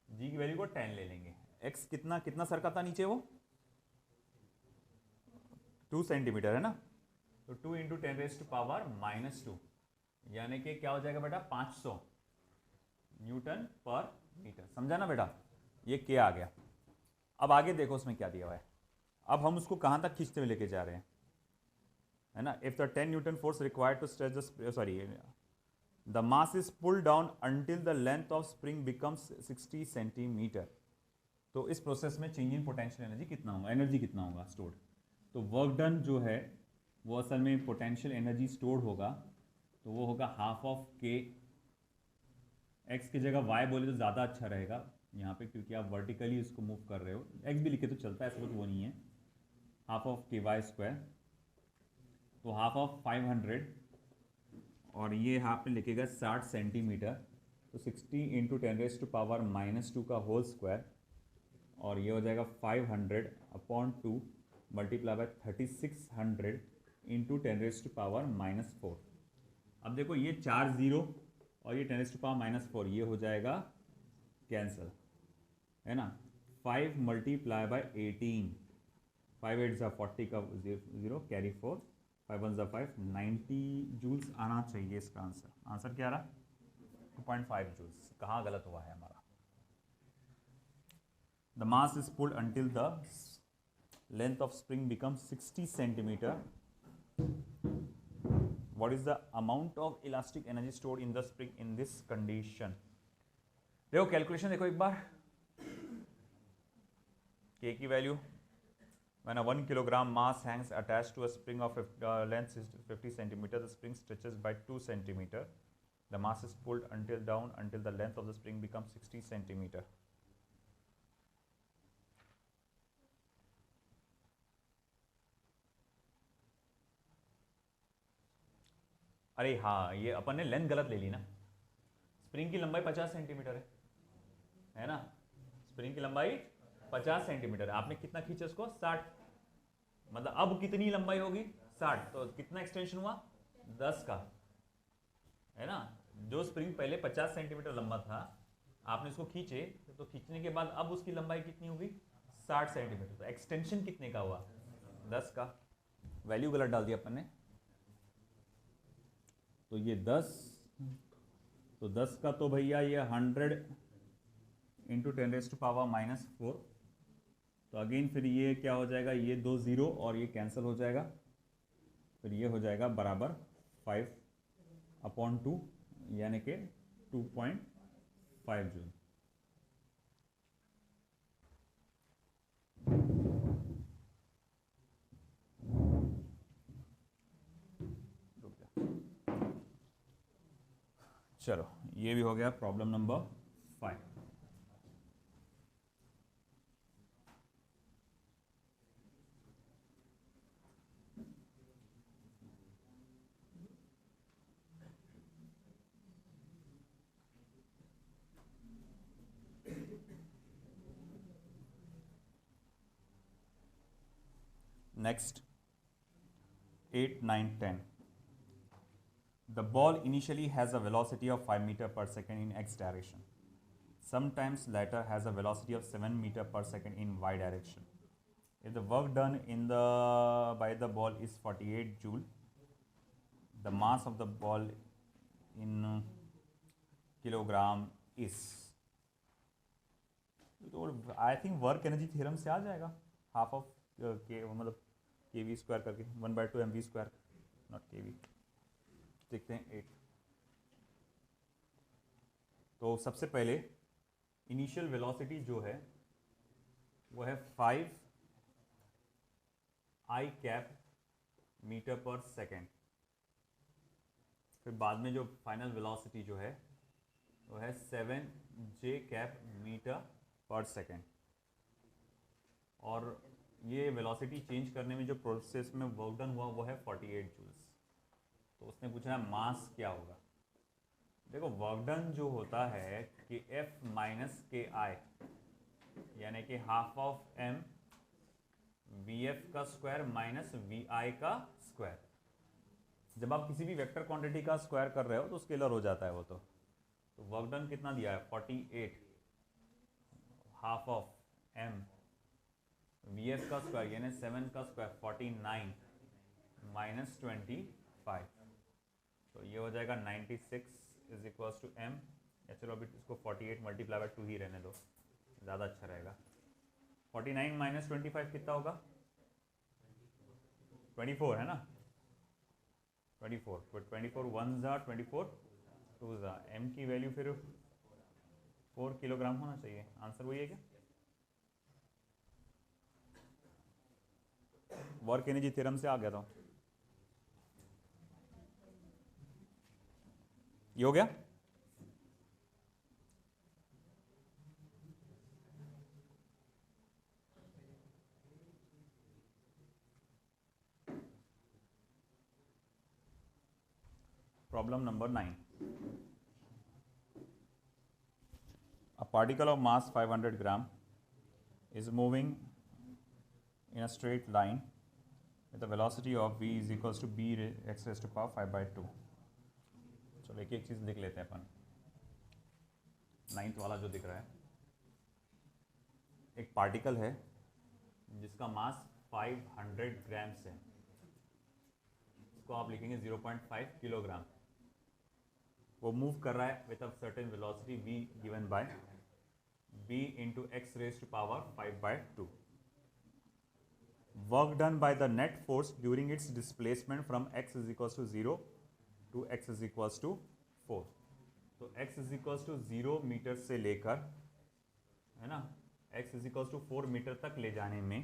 जी की वैल्यू को 10 ले लेंगे, एक्स कितना कितना सरका था नीचे, वो 2 सेंटीमीटर है ना, तो 2 इंटू 10⁻⁻², यानी कि क्या हो जाएगा बेटा 500 न्यूटन पर मीटर। समझा ना बेटा, ये के आ गया। अब आगे देखो उसमें क्या दिया हुआ है, अब हम उसको कहां तक खींचते हुए लेके जा रहे हैं, है ना। If the 10 newton force required to stretch the sorry the mass is pulled down until the length of spring becomes 60 centimetre. तो इस प्रोसेस में चेंज इन पोटेंशियल एनर्जी कितना होगा, एनर्जी कितना होगा स्टोर्ड, तो वर्क डन जो है वो असल में पोटेंशियल एनर्जी स्टोर्ड होगा, तो वो होगा हाफ ऑफ के, एक्स की जगह वाई बोले तो ज़्यादा अच्छा रहेगा यहाँ पे, क्योंकि आप वर्टिकली इसको मूव कर रहे हो, एक्स भी लिखे तो चलता है, ऐसा कुछ वो नहीं है। हाफ ऑफ के वाई स्क्वायर, तो हाफ ऑफ 500, और ये यहाँ पे लिखेगा 60 सेंटीमीटर, तो 60 इंटू 10⁻⁻² का होल स्क्वायर, और ये हो जाएगा 500/2 मल्टीप्लाई बाय 3600 इंटू 10⁻⁻4। अब देखो ये 4 जीरो और ये 10⁻�4 ये हो जाएगा कैंसिल, है ना। 5 मल्टीप्लाई बाय 18, 5 8 ज़ा 40 का 0 कैरी 4, 5 1 ज़ा 5, 90 जूल्स आना चाहिए इसका आंसर। आंसर क्या रहा, 2.5 जूल्स। कहाँ गलत हुआ है हमारा। The mass is pulled until the length of spring becomes 60 centimetre. What is the amount of elastic energy stored in the spring in this condition? देखो कैलकुलेशन देखो एक बार, K की value, when a 1 kilogram mass hangs attached to a spring of length is 50 centimeter, the spring stretches by 2 centimeter, the mass is pulled down until the length of the spring becomes 60 centimeter. अरे हाँ, ये अपन ने length गलत ले ली ना, spring की लंबाई 50 centimetre है ना, स्प्रिंग की लंबाई 50 सेंटीमीटर, आपने कितना खींचा उसको 60, मतलब अब कितनी लंबाई होगी 60, तो कितना एक्सटेंशन हुआ 10 का, है ना। जो स्प्रिंग पहले 50 सेंटीमीटर लंबा था, आपने उसको खींचे, तो खींचने के बाद अब उसकी लंबाई कितनी होगी 60 सेंटीमीटर, तो एक्सटेंशन कितने का हुआ 10 का, वैल्यू गलत डाल दिया अपन ने, तो ये 10, तो 10 का तो भैया ये 100 इंटू 10⁻⁻4, तो अगेन फिर ये क्या हो जाएगा, ये 2 जीरो और ये कैंसिल हो जाएगा, फिर ये हो जाएगा बराबर 5/2 यानी कि 2.5 जूल। चलो ये भी हो गया problem number 5। Next 8, 9, 10. The ball initially has a velocity of 5 meter per second in x direction. Sometimes later has a velocity of 7 meter per second in y direction. If the work done by the ball is 48 joule, the mass of the ball in kilogram is. तो I think work energy theorem से आ जाएगा, half of के मतलब के we square करके 1/2 mv square, not के we. देखते हैं 8. तो सबसे पहले इनिशियल वेलोसिटी जो है वो है 5 आई कैप मीटर पर सेकेंड. फिर बाद में जो फाइनल वेलोसिटी जो है वो है 7 जे कैप मीटर पर सेकेंड. और ये वेलोसिटी चेंज करने में जो प्रोसेस में वर्क डन हुआ वो है 48 जूल्स. तो उसने पूछा है मास क्या होगा. देखो वर्क डन जो होता है कि F माइनस के आई, यानी कि हाफ ऑफ m VF का स्क्वायर माइनस VI का स्क्वायर. जब आप किसी भी वेक्टर क्वांटिटी का स्क्वायर कर रहे हो तो स्केलर हो जाता है वो. तो वर्क डन कितना दिया है 48 हाफ ऑफ m VF का स्क्वायर यानी 7 का स्क्वायर 49 माइनस 25. तो ये हो जाएगा 96 इज इक्वल्स टू m. या चलो अभी इसको 48 मल्टीप्लाई बाय 2 ही रहने दो, ज़्यादा अच्छा रहेगा. 49 माइनस 25 कितना होगा 24 है ना. 24 तो 24 1 ज़ा 24 2 ज़ा. m की वैल्यू फिर 4 किलोग्राम होना चाहिए. आंसर वही है क्या. वर्क एनर्जी थ्योरम से आ गया था. ये हो गया. Problem number 9. A particle of mass 500 gram is moving in a straight line with a velocity of v is equals to b x raised to power 5/2. चलो एक एक चीज़ लिख लेते हैं अपन. 9th वाला जो दिख रहा है, एक पार्टिकल है जिसका मास 500 ग्राम्स है. इसको आप लिखेंगे 0.5 किलोग्राम. वो मूव कर रहा है with a certain velocity v given by b into x raise to power 5/2. Work done by the net force during its displacement from x is equals to 0 to x is equals to 4. तो x is equals to 0 metre से लेकर, है ना, x is equals to 4 metre तक ले जाने में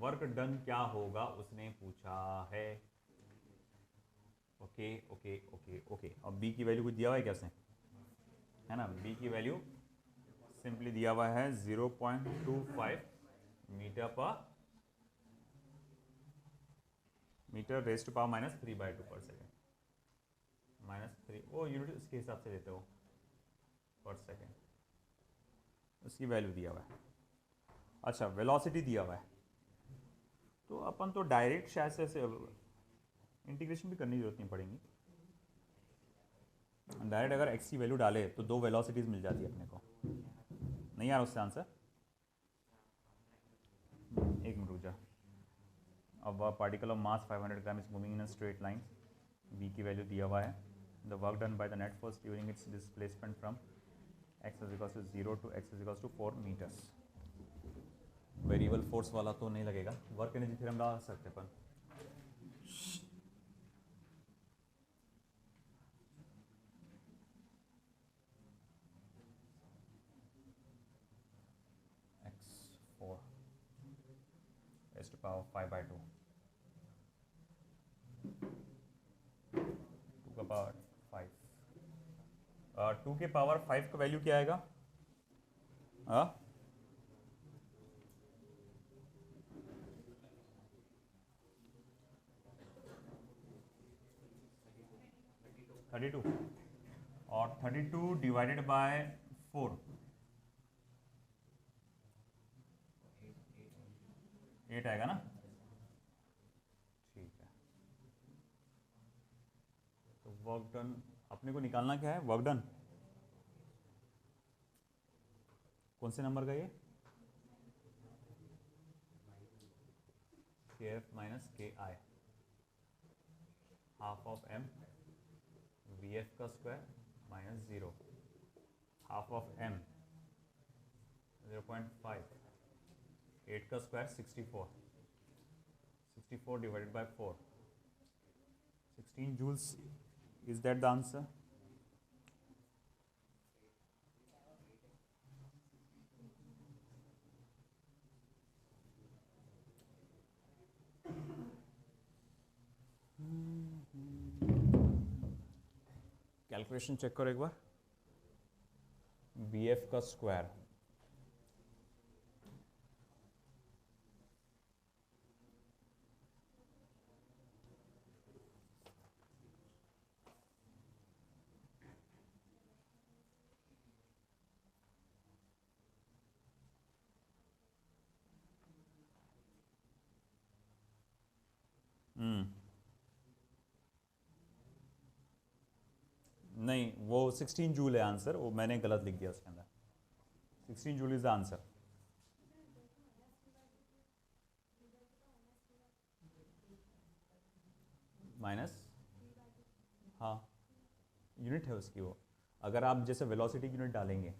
work done क्या होगा उसने पूछा है. Okay okay okay okay. अब b की वैल्यू कुछ दिया हुआ है कैसे, है ना. b की वैल्यू सिंपली दिया हुआ है 0.25 metre raise to power minus 3/2 per second. -3 वो यूनिट इसके हिसाब से लेते हो पर सेकेंड. उसकी वैल्यू दिया हुआ है. अच्छा वेलोसिटी दिया हुआ है. तो अपन तो डायरेक्ट शायद से इंटीग्रेशन भी करने की जरूरत नहीं पड़ेगी. डायरेक्ट अगर x की वैल्यू डाले तो 2 वेलोसिटीज मिल जाती है अपने को. नहीं यार उससे आंसर. एक मिनट रुक जा. अब particle of mass 500 gram is moving in a straight line. v की वैल्यू दिया हुआ है. The work done by the net force during its displacement from x is equals to 0 to x is equals to 4 metres. Variable force वाला तो नहीं लगेगा. Work energy theorem लगा सकते अपन. x4 raised to power 5/2 2 का पावर 5. 2 के power 5 का value क्या आएगा. 32 और 32 डिवाइडेड बाय 4 8 आएगा ना. वर्क डन अपने को निकालना क्या है, वर्क डन कौन से नंबर का ये, के F minus K I half of M V F का square minus 0 half of M 0.5 8 का square 64 divided by 4 16 joules. Is that the answer? Calculation check करो एक बार, बी एफ का स्क्वायर नहीं, वो 16 जूल है आंसर, वो मैंने गलत लिख दिया उसके अंदर, 16 joule is the answer. Minus, हाँ यूनिट है उसकी वो, अगर आप जैसे वेलोसिटी की यूनिट डालेंगे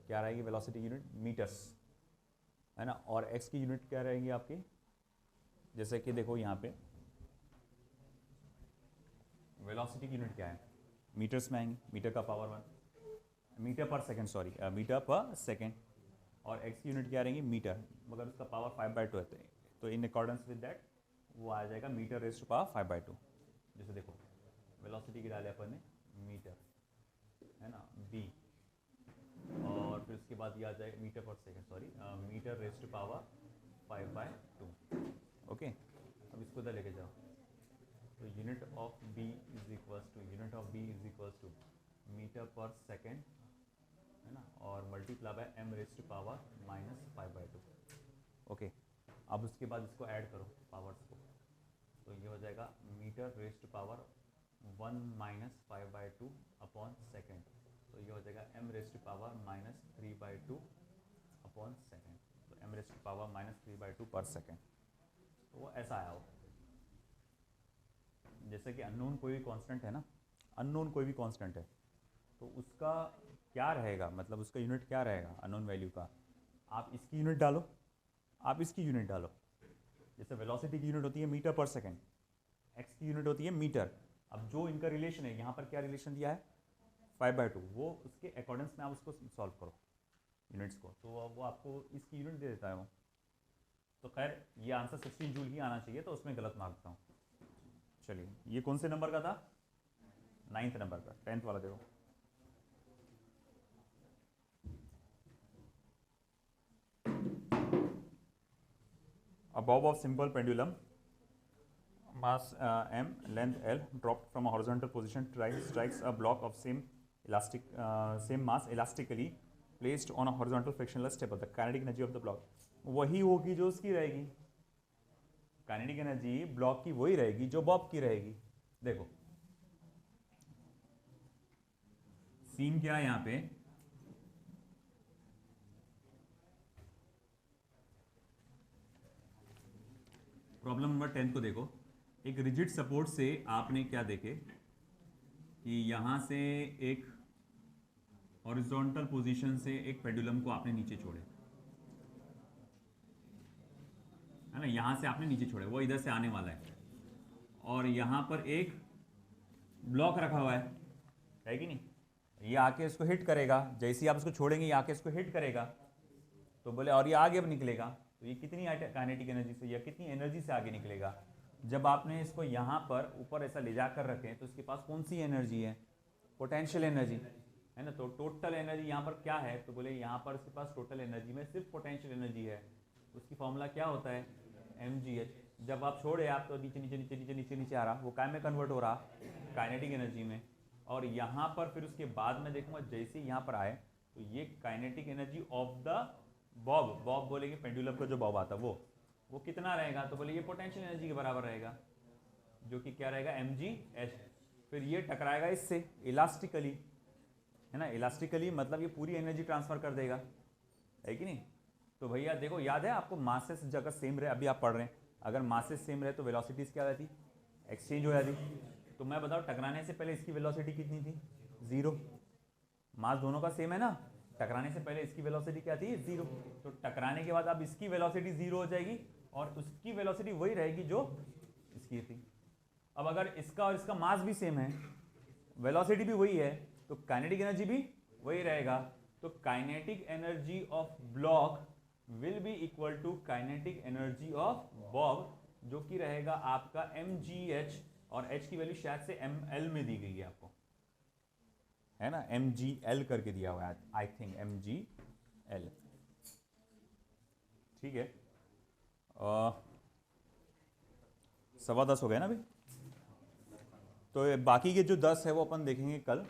क्या रहेगी, वेलोसिटी की यूनिट मीटर्स है ना, और एक्स की यूनिट क्या रहेगी आपकी, जैसे कि देखो यहाँ पे वेलोसिटी की यूनिट क्या है, मीटर्स में आएंगे, मीटर का power 1 metre per second, sorry metre per second, और एक्स की यूनिट क्या रहेंगी मीटर, मगर उसका पावर 5/2 है, तो इन अकॉर्डेंस विद दैट वो आ जाएगा मीटर रेज़ टू पावर 5/2। जैसे देखो वेलोसिटी की डाले अपन ने मीटर है ना बी, और फिर उसके बाद ये आ जाएगा metre per second, sorry metre raise to power 5/2। Okay, अब इसको इधर लेके जाओ, तो unit of b is equals to metre per second है ना, और multiply by m raise to power -5/2। Okay, अब उसके बाद इसको ऐड करो पावर्स को, तो ये हो जाएगा metre raise to power 1 - 5/2 upon second, तो ये हो जाएगा m raise to power -3/2 upon second, तो m raise to power -3/2 per second. तो वो ऐसा आया हो, जैसे कि अननोन कोई भी कांस्टेंट है ना, अननोन कोई भी कांस्टेंट है तो उसका क्या रहेगा, मतलब उसका यूनिट क्या रहेगा अननोन वैल्यू का, आप इसकी यूनिट डालो, आप इसकी यूनिट डालो, जैसे वेलोसिटी की यूनिट होती है मीटर पर सेकेंड, एक्स की यूनिट होती है मीटर, अब जो इनका रिलेशन है यहाँ पर क्या रिलेशन दिया है 5/2, वो उसके अकॉर्डेंस में आप उसको सॉल्व करो यूनिट्स को, तो वो आपको इसकी यूनिट दे देता है वो। तो खैर ये आंसर 16 जूल ही आना चाहिए, तो उसमें गलत मार्क था। चलिए, ये कौन से नंबर का था, 9th नंबर का, 10th वाला देखो। A bob of simple pendulum, mass m, length L, dropped from a horizontal position, strikes a block of same mass elastically placed on a horizontal frictionless stable. The kinetic energy of the block वही होगी जो उसकी रहेगी, kinetic energy block की वही रहेगी जो Bob की रहेगी। देखो सीन क्या है यहाँ पे, प्रॉब्लम नंबर 10 को देखो, एक रिजिड सपोर्ट से आपने क्या देखे कि यहाँ से एक हॉरिजॉन्टल पोजीशन से एक पेंडुलम को आपने नीचे छोड़े है ना, यहाँ से आपने नीचे छोड़े, वो इधर से आने वाला है, और यहाँ पर एक ब्लॉक रखा हुआ है कि नहीं, ये आके इसको हिट करेगा, जैसे ही आप इसको छोड़ेंगे ये आके इसको हिट करेगा, तो बोले और ये आगे अब निकलेगा, तो ये कितनी काइनेटिक एनर्जी से या कितनी एनर्जी से आगे निकलेगा। जब आपने इसको यहाँ पर ऊपर ऐसा ले जाकर रखें तो इसके पास कौन सी एनर्जी है, पोटेंशियल एनर्जी है ना, तो टोटल एनर्जी यहाँ पर क्या है, तो बोले यहाँ पर इसके पास टोटल एनर्जी में सिर्फ पोटेंशियल एनर्जी है, उसकी फॉर्मूला क्या होता है mgh। जब आप छोड़े आप तो नीचे नीचे नीचे नीचे नीचे नीचे आ रहा, वो काय में कन्वर्ट हो रहा, काइनेटिक एनर्जी में, और यहाँ पर फिर उसके बाद में देखूंगा जैसे यहाँ पर आए तो ये kinetic energy of the Bob, Bob बोलेंगे पेंडुलम का जो बॉब आता वो कितना रहेगा, तो बोले ये पोटेंशियल एनर्जी के बराबर रहेगा, जो कि क्या रहेगा mgh। फिर ये टकराएगा इससे इलास्टिकली, है ना, इलास्टिकली मतलब ये पूरी एनर्जी ट्रांसफर कर देगा, है कि नहीं। तो भैया देखो, याद है आपको, मासेस जगह सेम रहे, अभी आप पढ़ रहे हैं, अगर मासेस सेम रहे तो वेलोसिटीज क्या रहती, एक्सचेंज हो जाती। तो मैं बताऊँ टकराने से पहले इसकी वेलोसिटी कितनी थी, 0। मास दोनों का सेम है ना, टकराने से पहले इसकी वेलोसिटी क्या थी, 0। तो टकराने के बाद अब इसकी वेलोसिटी 0 हो जाएगी और उसकी वेलोसिटी वही रहेगी जो इसकी थी। अब अगर इसका और इसका मास भी सेम है, वेलोसिटी भी वही है, तो काइनेटिक एनर्जी भी वही रहेगा। तो kinetic energy of block will be equal to kinetic energy of bob, जो कि रहेगा आपका mgh, और h की वैल्यू शायद से ml में दी गई है आपको, है ना, mgl करके दिया हुआ है, आई थिंक mgl, ठीक है। 10:15 हो गया ना अभी। तो बाकी के जो 10 है वो अपन देखेंगे कल।